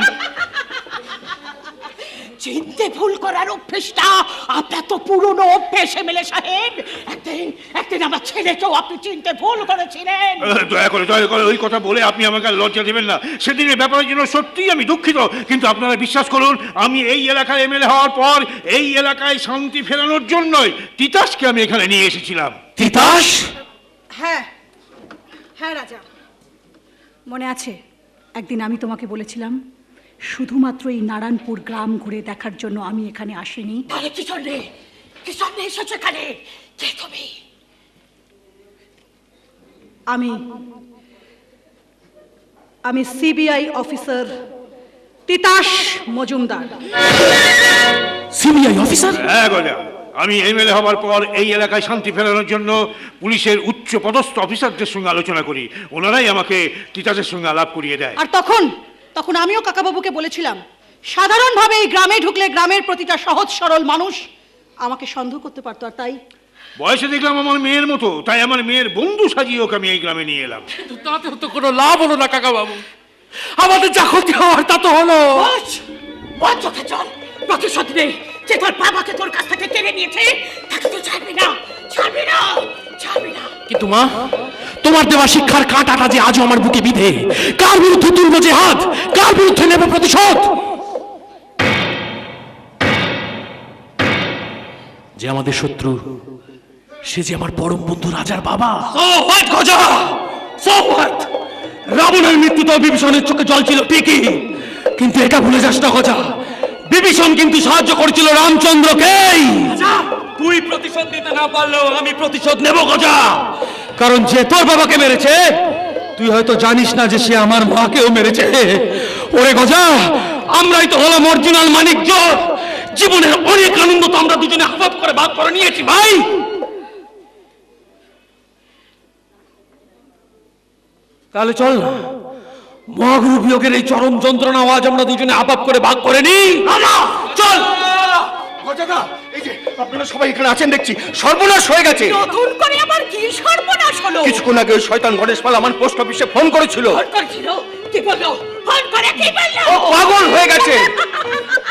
B: চিনতে ভুল করার অভ্যেসটা আপনার তো পুরনো অভ্যেস এমএলএ সাহেব। একদিন আমার ছেলেকেও আপনি চিনতে ভুল করেছিলেন।
F: দয়া করে ওই কথা বলে আপনি আমাকে আর লজ্জা দেবেন না। সেদিনের ব্যাপারের জন্য সত্যিই আমি দুঃখিত, কিন্তু আপনারা বিশ্বাস করুন, আমি এই এলাকার এমএলএ হওয়ার পর এই এলাকায় শান্তি ফেরানোর জন্যই তিতাসকে আমি এখানে নিয়ে এসেছিলাম।
A: তিতাস?
B: হ্যাঁ রাজা, মনে আছে একদিন আমি তোমাকে বলেছিলাম শুধুমাত্র এই নারায়ণপুর গ্রাম ঘুরে দেখার জন্য আমি এখানে আসিনি। তাহলে কি জন্যে এসেছো এখানে? কে তুমি? আমি CBI officer Titas Majumdar.
A: CBI officer?
F: হ্যাঁ গজা, আমি এমএলএ হবার পর এই এলাকায় শান্তি ফেরানোর জন্য পুলিশের উচ্চ পদস্থ অফিসারদের সঙ্গে আলোচনা করি। ওনারাই আমাকে তিতাসের সঙ্গে আলাপ করিয়ে দেয়।
B: আর তখন আমিও কাকাবাবুকে বলেছিলাম সাধারণভাবে এই গ্রামে ঢুকলে গ্রামের প্রতিটা সহজ সরল মানুষ আমাকে সন্দেহ করতে পারতো, আর
F: বয়সে দেখলাম আমার মেয়ের মতো, তাই আমার মেয়ের বন্ধু সাজিয়ে ওকে আমি এই গ্রামে নিয়ে এলাম।
H: কিন্তু তাতে তো কোনো লাভ হলো না কাকা বাবু, আমাদের যা ক্ষতি হওয়ার তা তো হলো।
B: বল চোখে চল, প্রতিশোধ নেই। যে তোর বাবাকে তোর কাছ থেকে কেড়ে নিয়েছে তাকে তো ছাড়বি না, ছাড়বি না, ছাড়বি না।
H: কিন্তু মা, তোমার দেওয়া শিক্ষার কাঁটাটা যে আজও আমার বুকে বিঁধে, কার বিরুদ্ধে তুলবো যে হাত, কার বিরুদ্ধে নেব প্রতিশোধ? যে আমাদের শত্রু, সে যে আমার পরম বন্ধু রাজার বাবা।
A: গজা, রাবণের মৃত্যুতেও বিভীষণের চোখে জল ছিল ঠিকই, কিন্তু এটা ভুলে যাস না গজা, বিভীষণ কিন্তু সাহায্য করেছিল রামচন্দ্রকেই। তুই প্রতিশোধ নিতে না পারলেও আমি প্রতিশোধ নেব গজা, কারণ যে তোর বাবাকে মেরেছে তুই হয়তো জানিস না যে সে আমার মাকেও মেরেছে। ওরে গজা, আমরাই তো হলাম অরিজিনাল মানিক জোর। জীবনের অনেক আনন্দ তো আমরা দুজনে হাফ করে ভাগ করে নিয়েছি ভাই। তাহলে চল না, মহাগুরু বিয়োগের এই চরম যন্ত্রণা আজ আমরা দুজনে আপাপ করে ভাগ করে নিই। চল।
C: গজাদা, এই যে আপনারা সবাই এখানে আছেন দেখছি, সর্বনাশ হয়ে গেছে।
B: নতুন করে আবার কি সর্বনাশ হলো?
C: কিছুক্ষণ আগে ওই শয়তান গণেশ পাল আমার পোস্ট অফিসে ফোন করেছিল।
B: ফোন করেছিল? কি বললো? ফোন করে কি বললো?
C: ও পাগল হয়ে গেছে,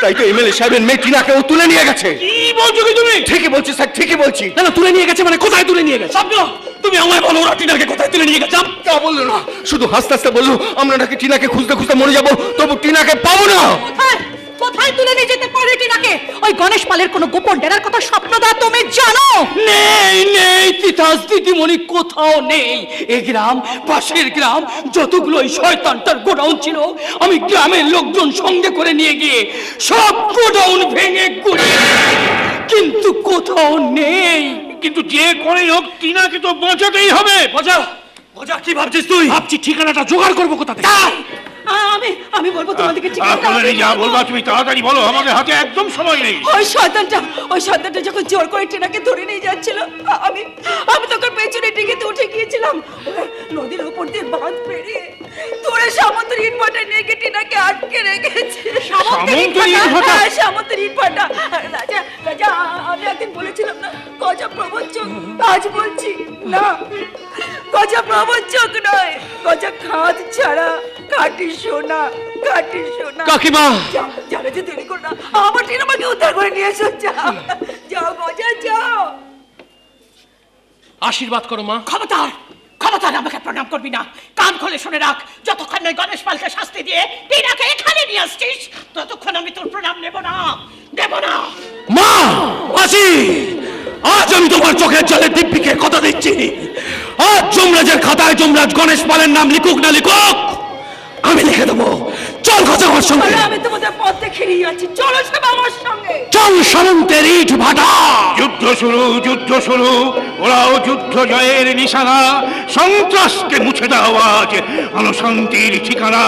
C: তাই তো এমএলএ সাহেবের মেয়ে টিনাকে ও তুলে নিয়ে গেছে।
A: কি বলছো কি তুমি?
C: ঠিকই বলছি স্যার, ঠিকই বলছি।
H: না না, তুলে নিয়ে গেছে মানে কোথায় তুলে নিয়ে গেছে?
A: স্বপ্ন, তুমি আমায় বলো ওরা টিনাকে কোথায় তুলে নিয়ে গেছে?
C: তা বললো না, শুধু হাসতে হাসতে বললো আমরা নাকি টিনাকে খুঁজতে খুঁজতে মরে যাবো, তবু টিনাকে পাবো না।
B: কোথায় কোথায় তুলে নিয়ে যেতে পারে টিনাকে? ওই গণেশ পালের কোনো গোপন ডেরার কথা স্বপ্নদা তুমি জানো?
J: নেই নেই তিতাস দিদিমণি, কোথাও নেই। এই গ্রাম, পাশের গ্রাম, যতগুলো এই শয়তানটার গোডাউন ছিল, আমি গ্রামের লোকজন সঙ্গে করে নিয়ে গিয়ে সব গোডাউন ভেঙে গুড়িয়ে দিয়েছি। কিন্তু কোথাও নেই।
F: কিন্তু যে করে হোক টিনাকে তো বাঁচাতেই হবে।
A: গজা, গজা কি ভাবছিস তুই?
H: ভাবছি ঠিকানাটা জোগাড় করবো কোথা থেকে।
B: আমি বলবো তোমাদেরকে
F: আপনারা যা বলবা তুমি তাড়াতাড়ি বলো, আমাদের হাতে একদম সময় নেই।
G: ওই শয়তানটা যখন জোর করে টিনাকে ধরে নিয়ে যাচ্ছিল, আমি তখন পেছনে টিকিতে উঠে গিয়েছিলাম। নদীর উপর দিয়ে বাঁধ পেরিয়ে তোরা সামন্তর ইট ভাটা নিয়ে গিয়ে টিনাকে আটকে রেখেছে।
F: সামন্তর ইট ভাটা?
G: হ্যাঁ, সামন্তর ইট ভাটা। রাজা, আমি একদিন বলেছিলাম না গজা প্রবঞ্চক, আজ বলছি না, গজা প্রবঞ্চক নয়, গজা খাদ ছাড়া কাটি সোনা, কাটি সোনা।
A: কাকিমা,
G: যাবে যে দেরি করো না, আমার টিনা আমাকে উদ্ধার করে নিয়ে এসো। যাও যাও গজা, যাও।
H: আশীর্বাদ করো মা।
B: খবরদার, খবরদার আমাকে প্রণাম করবি না। কান খুলে শুনে রাখ, যতক্ষণ না গণেশ পালকে শাস্তি দিয়ে টিনাকে এখানে নিয়ে আসছিস, ততক্ষণ আমি তোর প্রণাম নেব না, নেব না।
A: মা, আসি। আজ আমি তোমার চোখের জলে দিব্যিকে কথা দিচ্ছি, আজ যমরাজের খাতায় যমরাজ গণেশ পালের নাম লিখুক না লিখুক, আমি লিখে দেবো। চল গজা আমার সঙ্গে।
G: আমি তোমাদের পথ দেখে নিয়ে যাচ্ছি, চলো সব আমার সঙ্গে।
A: চল সামন্তের ইট ভাটা।
F: যুদ্ধ শুরু, যুদ্ধ শুরু, ওরাও যুদ্ধ জয়ের নিশানা। সন্ত্রাসকে মুছে দাও আজ, আলো শান্তির ঠিকানা।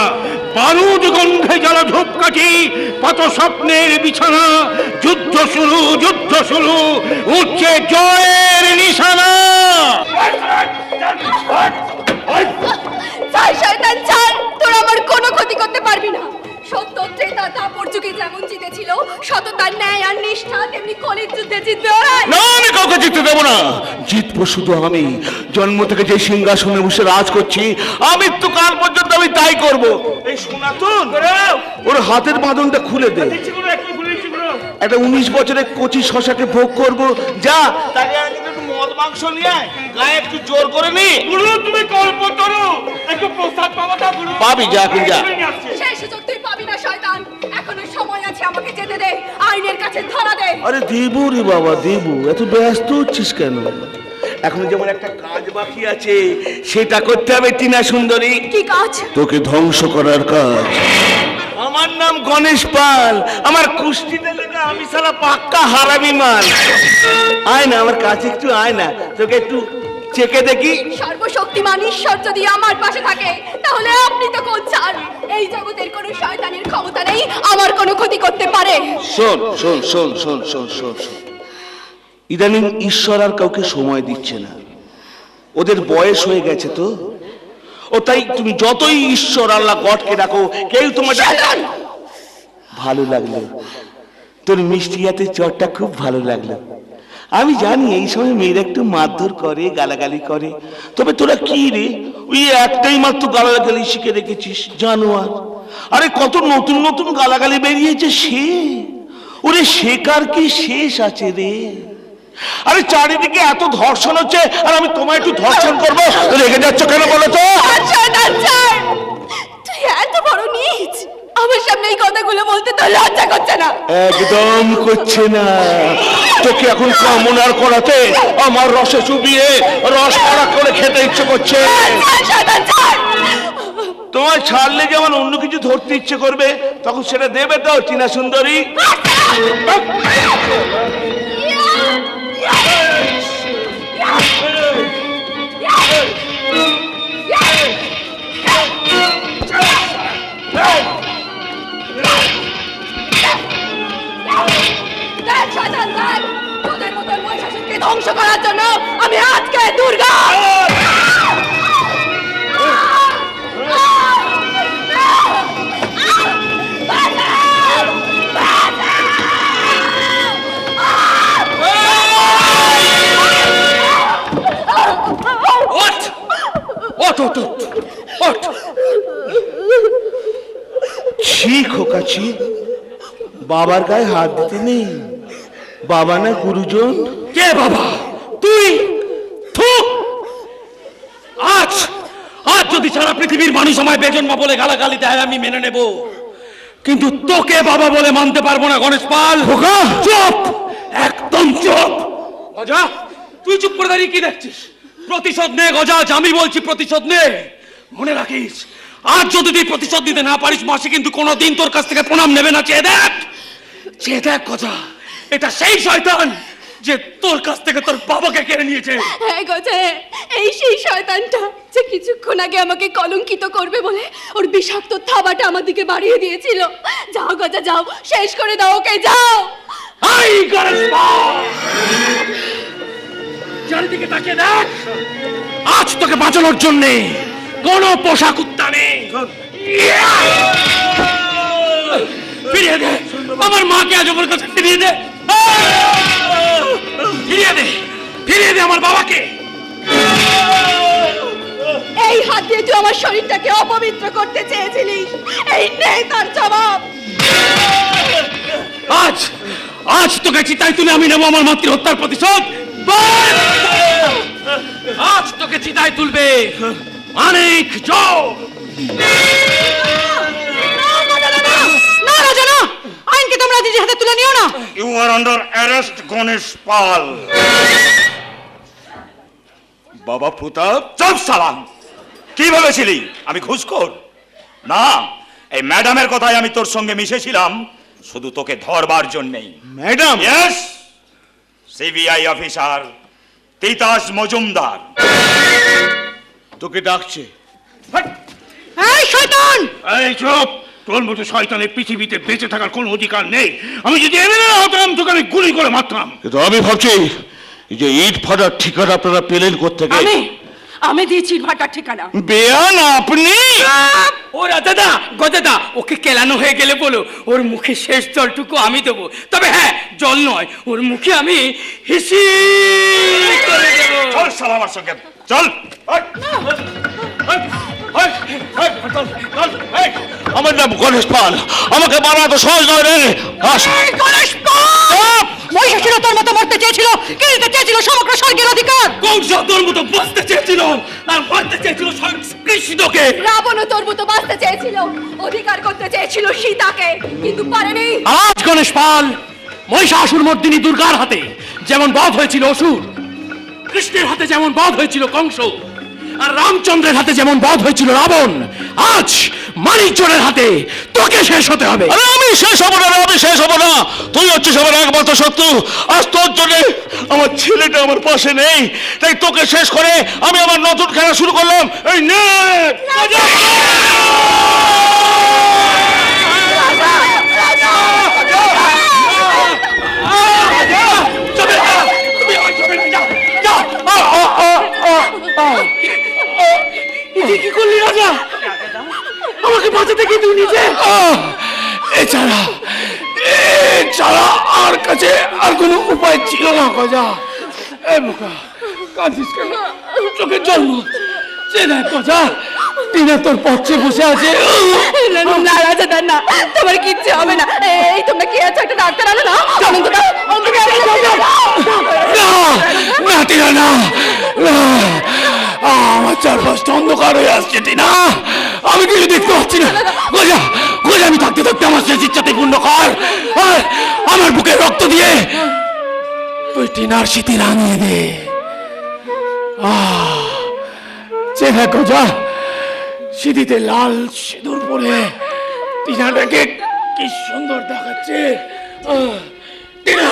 F: বারুদ গন্ধে জ্বালা ধূপকাঠি, পাত স্বপ্নের বিছানা। যুদ্ধ শুরু, যুদ্ধ শুরু, উঠছে জয়ের নিশানা।
G: চাই শয়তান চাই, তোরা আমার কোনো ক্ষতি করতে পারবি না। সত্য ত্রেতা দাপর যুগে যেমন জিতেছিল, সততার ন্যায় আর নিষ্ঠা তেমনি কলির যুদ্ধে জিতবে ওরাই।
C: না, আমি কাউকে জিততে দেবো না। জিতবো শুধু আমি। জন্ম থেকে যে সিংহাসনে বসে রাজ করছি, আমৃত্যুকাল পর্যন্ত আমি তাই করব। এই সনাতন, ওর হাতের বাঁধনটা খুলে দে। একটা 19 বছরের কচি শশাকে ভোগ করব। যা, তাকে একটু মদ মাংস নিয়ে আয়, গায়ে একটু জোর করে নি।
I: তুমি কল্প করো, একটু প্রস্তাব পাবো তা গুরু।
C: পাবি, যা এখন যা।
G: সেই সুযোগ তুই পাবি না শয়তান, এখনো সময় আছে, আমাকে যেতে দে, আইনের কাছে ধরা দে।
C: আরে দেবু রে বাবা, দেবু, এত ব্যস্ত হচ্ছিস কেন? এখন যেমন একটা কাজ বাকি আছে, সেটা করতে হবে টিনা সুন্দরী।
G: কি কাজ?
C: তোকে ধ্বংস করার কাজ। আমার নাম গণেশ পাল, আমার কুস্তিতে লেখা আমি সারা পাক্কা হারামি মাল। আয় না আমার কাছে, একটু আয় না, তোকে একটু চেকে দেখি।
G: সর্বশক্তিমান ঈশ্বর যদি আমার পাশে থাকে, তাহলে আপনি তো কোন চান? এই জগতের কোনো শয়তানের ক্ষমতা নেই আমার কোনো ক্ষতি করতে পারে।
C: শোন শোন শোন শোন শোন শোন শোন, ইদানিং ঈশ্বর আর কাউকে সময় দিচ্ছে না, ওদের বয়স হয়ে গেছে তো। ও তাই তুমি যতই ঈশ্বর আল্লাহ গডকে ডাকো, কেউ তোমার ভালো লাগলো। তোর মিষ্টি হাতে চটটা খুব ভালো লাগলো।
E: আমি জানি এই সময় মেয়েরা একটু মারধর করে, গালাগালি করে, তবে তোরা কি রে ওই একটাই মাত্র গালাগালি শিখে রেখেছিস, জানোয়ার। আরে কত নতুন নতুন গালাগালি বেরিয়েছে সে, ওরে শেখার কি শেষ আছে রে? আরে চারিদিকে এত ধর্ষণ হচ্ছে আর আমি তোমায় একটু ধর্ষণ করবো, রেগে যাচ্ছ কেন বলো তো?
G: তুই এত বড় নীচ, আমার সামনে এই কথাগুলো বলতে তোর লজ্জা করছে না?
E: একদম করছে না। তোকে এখন কামনার করাতে আমার রসে চুবিয়ে রস কড়া করে খেতে ইচ্ছে করছে। তোমায় ছাড়লে যেমন অন্য কিছু ধরতে ইচ্ছে করবে, তখন সেটা দেবে তো টিনা সুন্দরী?
G: তোদের মতন মহিষাসুরকে ধ্বংস করার জন্য আমি আজকে দুর্গা
E: ছি খোকা ছি, বাবার গায়ে হাত দিতে নেই। বাবা না গুরুজন।
A: কে বাবা? তুই? থু! আজ আজ যদি সারা পৃথিবীর মানুষ আমায় বেজন্ম বলে গালাগালি দেয় আমি মেনে নেব, কিন্তু তোকে বাবা বলে মানতে পারবো না গণেশ পাল। চুপ, একদম চুপ। গজা, তুই চুপ করে দাঁড়িয়ে কি দেখছিস? প্রতিশোধ নে গজা, আমি বলছি প্রতিশোধ নে। মনে রাখিস, আজ যদি তুই প্রতিশোধ নিতে না পারিস, মাসি কিন্তু কোনোদিন তোর কাছ থেকে প্রণাম নেবে না। চেয়ে দেখ, চেয়ে দেখ গজা, এটা সেই শয়তান যে তোর কাছ থেকে তোর বাবাকে কেড়ে নিয়েছে।
G: হ্যাঁ গজা, এই সেই শয়তানটা যে কিছুক্ষণ আগে আমাকে কলঙ্কিত করবে বলে ওর বিষাক্ত থাবাটা আমার দিকে বাড়িয়ে দিয়েছিল। যাও গজা যাও, শেষ করে দাও ওকে, যাও।
A: হাই গণেশ পাল, চারিদিকে তাকিয়ে দেখ, আজ তোকে বাঁচানোর জন্যে কোনো পোষা কুত্তা নেই। ফিরিয়ে দে আমার মাকে, আজ আমার কাছে ফিরিয়ে দে, ফিরিয়ে দে, ফিরিয়ে দে আমার বাবাকে।
G: এই হাত দিয়ে তুই আমার শরীরটাকে অপবিত্র করতে চেয়েছিলিস, এই নেই তার জবাব।
A: আজ আজ তোকে চিতায় তুলে আমি নেবো আমার মাতৃ হত্যার প্রতিশোধ। আজ তোকে চিতায় তুলবে অনেক জোর।
B: না রাজা না, আইনকে তোমরা নিজের হাতে তুলে নিও না।
I: You are under arrest Ganesh Pal. বাবা প্রতাপ, চুপ সালাম। কি ভেবেছিলি আমি ঘুষখোর? না, এই ম্যাডামের কথায় আমি তোর সঙ্গে মিশেছিলাম শুধু তোকে ধরবার জন্যই।
E: Madam?
I: Yes, CBI officer Titas Majumdar
E: তোকে ডাকছে।
B: এই শয়তান!
F: এই চুপ, তোর মতো শয়তানের পৃথিবীতে বেঁচে থাকার কোনো অধিকার নেই। আমি যদি এমএলএ না হতাম তোকে আমি গুলি করে মারতাম।
E: কিন্তু আমি ভাবছি এই যে ইট ফাটার ঠিকানা আপনারা পেলেন কোত্থেকে?
B: আমি দিয়েছি ভাটার ঠিকানা।
E: বেয়ান আপনি?
J: ও রাজাদা, গজাদা, ওকে কেলানো হয়ে গেলে বলো, ওর মুখে শেষ জলটুকু আমি দেবো। তবে হ্যাঁ, জল নয়, ওর মুখে আমি হিসি করে দেবো।
I: চল সালা আমার সঙ্গে, চল।
E: আমার নাম গণেশ পাল, আমাকে মারা তো সহজ নয় রে।
B: গণেশ পাল মহিষাসুর তোর মতো মরতে চেয়েছিল, কিনতে চেয়েছিল সমগ্র স্বর্গের অধিকার।
A: কংস তোর মতো বাঁচতে চেয়েছিল আর মারতে চেয়েছিল স্বয়ং কৃষ্ণকে।
G: রাবণও তোর মতো বাঁচতে চেয়েছিল, অধিকার করতে চেয়েছিল সীতাকে, কিন্তু পারেনি।
H: আজ গণেশ পাল মহিষাসুর মর্দিনী দুর্গার হাতে যেমন বধ হয়েছিল অসুর, কৃষ্ণের হাতে যেমন বধ হয়েছিল কংস, আর রামচন্দ্রের হাতে যেমন বধ হয়েছিল রাবণ, আজ মানিকজনের হাতে তোকে শেষ হতে হবে।
E: আরে আমি শেষ হবো না, আমি শেষ হবো না। তুই হচ্ছিস আমার একমাত্র শত্রু। আজ তোর জন্য আমার ছেলেটা আমার পাশে নেই, তাই তোকে শেষ করে আমি আমার নতুন খেলা শুরু করলাম। এই নে
H: কি করলি রাজা? আমাকে বাঁচাতে কি তুই নিজে? এছাড়া আর
A: কাছে আর কোনো উপায় ছিল না গজা। এই বোকা, কাঁদিস কেন? চোখের জল মুখ। সে দেখ গজা, টিনা তোর পক্ষে বসে আছে।
G: না রাজা না, তোমার কিচ্ছু হবে না। এই তোমরা কি আছো, একটা ডাক্তার আনো না।
A: না টিনা, না না, আমার চারপাশটা অন্ধকার হয়ে আসছে টিনা, আমি কিছু দেখতে পাচ্ছি না। গজা গজা, আমি থাকতে থাকতে আমার শেষ ইচ্ছাতে পূর্ণ কর। আমার বুকে রক্ত দিয়ে তুই টিনার স্মৃতি রাঙিয়ে দে। চেহারা গজা, সিঁথিতে লাল সিঁদুর পরে টিনাটাকে কি সুন্দর দেখাচ্ছে। টিনা,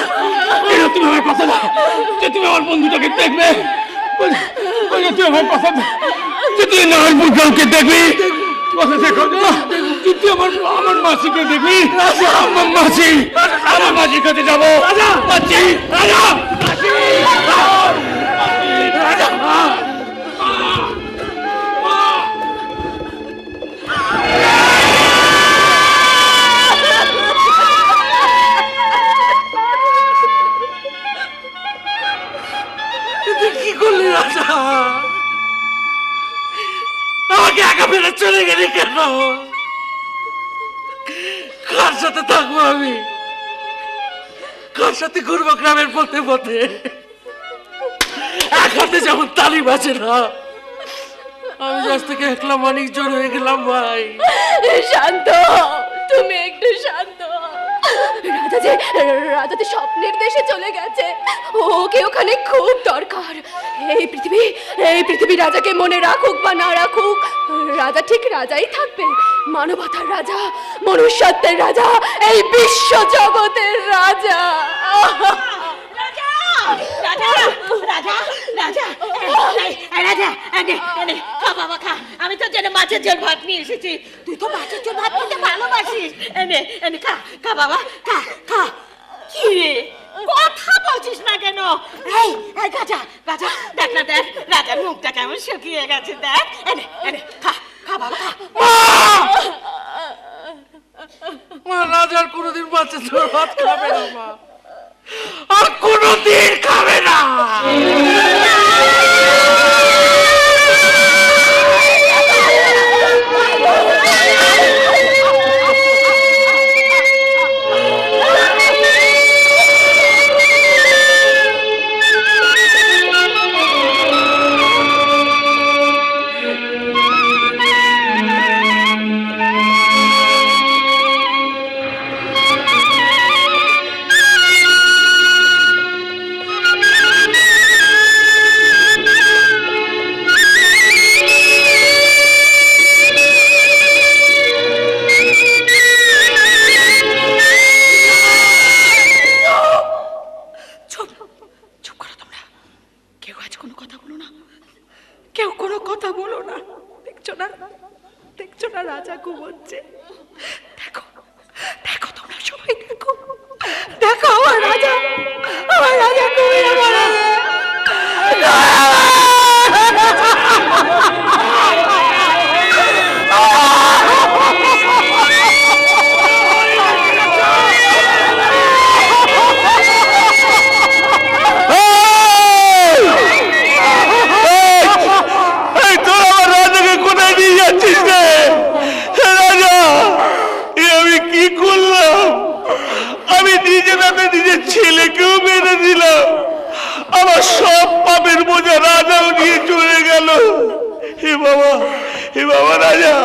A: টিনা, তুমি আমার কথা দাও যে তুমি আমার বন্ধুটাকে দেখবে। তুই আমার কথা দাও যে তুই নারায়ণ বুঝাকে দেখবি। কথা দেখো না, তুই আমার মাসিকে দেখবি। আমার মাসির কাছে যাবো। মাসি, কি করলি রাজা? আমাকে একা ফেলে চলে গেলি কেন? কার সাথে থাকবো আমি? কার সাথে ঘুরবো গ্রামের পথে পথে? এক হাতে যেমন তালি বাজে না, আমি আজ থেকে একলা মানিক জোর হয়ে গেলাম ভাই।
G: শান্ত, তুমি একটু শান্ত। রাজা যে স্বপ্নের দেশে চলে গেছে, ওকে ওখানে খুব দরকার। এই পৃথিবী রাজাকে মনে রাখুক বা না রাখুক, রাজা ঠিক রাজাই থাকবে। মানবতার রাজা, মনুষ্যত্বের রাজা, এই বিশ্ব জগতের রাজা।
B: আমি তো জন্য মাছের ঝোল ভাত নিয়ে এসেছি। তুই তো মাছের ঝোল ভাত খেতে ভালোবাসিস। এনে এনে খা, খা বাবা, খা খা। কি রে, কথা বলছিস না কেন? এই রাজা, রাজা দেখ না, দেখ রাজার মুখটা কেমন শুকিয়ে গেছে। দেখ, এনে এনে খা, খা বাবা, খা।
A: মা, রাজার কোনোদিন মাছের ঝোল ভাত খাবে না মা, আর কোনোদিন খাবে না।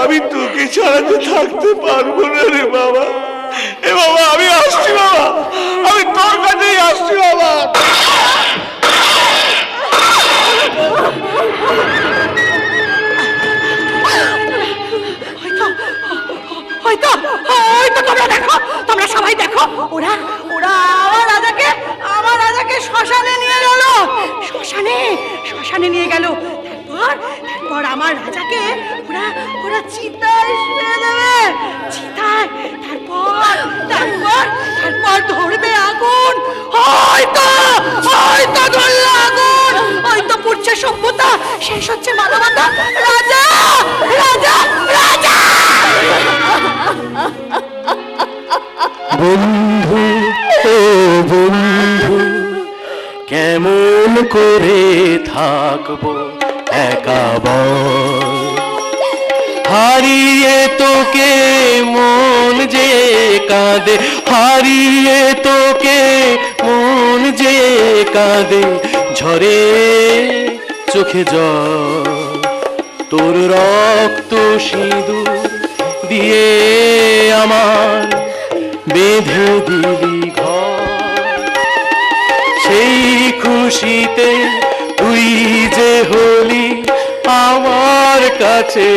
A: আমি তোকে ছাড়া তো থাকতে পারবো না রে বাবা। এ বাবা, আমি আসছি বাবা, আমি তোর কাছেই আসছি বাবা।
B: হয়তো হয়তো তোমরা দেখো, তোমরা সবাই দেখো, ওরা ওরা আমার রাজাকে শ্মশানে নিয়ে গেল। শ্মশানে নিয়ে গেল। তারপর আমার রাজাকে ওরা চিতায় শুয়ে দেবে। চিতায়, তারপর ধরবে আগুন। হয়তো ধরলো আগুন, হয়তো পুড়ছে সভ্যতা, শেষ হচ্ছে মানবতা। রাজা রাজা রাজা
C: বন্ধু, ও বন্ধু।
H: করে থাকবো একা বল? হারিয়ে তোকে মন যে কাঁদে, হারিয়ে তোকে মন যে কাঁদে, ঝরে চোখে জল, তোর রক্ত সিঁদুর দিয়ে আমার বেঁধে দিলি ঘর। সেই খুশিতে তুই যে হলি আমার কাছে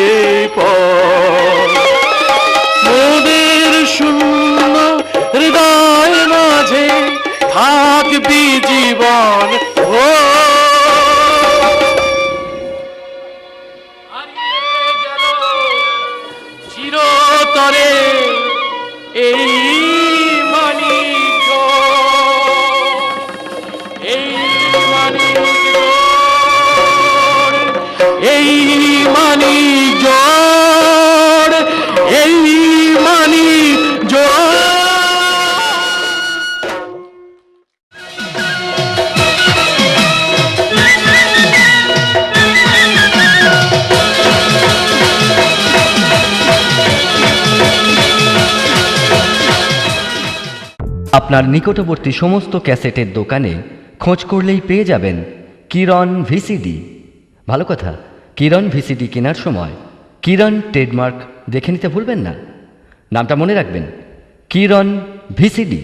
H: মোদের শূন্য হৃদয় মাঝে থাকবি জীবন। ও চিরতরে এই মানিক, এই মানিক, এই মানিক জোড়, এই মানিক জোড়।
K: আপনার নিকটবর্তী সমস্ত ক্যাসেটের দোকানে খোঁজ করলেই পেয়ে যাবেন কিরণ ভিসিডি। ভালো কথা, কিরণ ভিসিডি কেনার সময় কিরণ ট্রেডমার্ক দেখে নিতে ভুলবেন না। নামটা মনে রাখবেন, কিরণ ভিসিডি।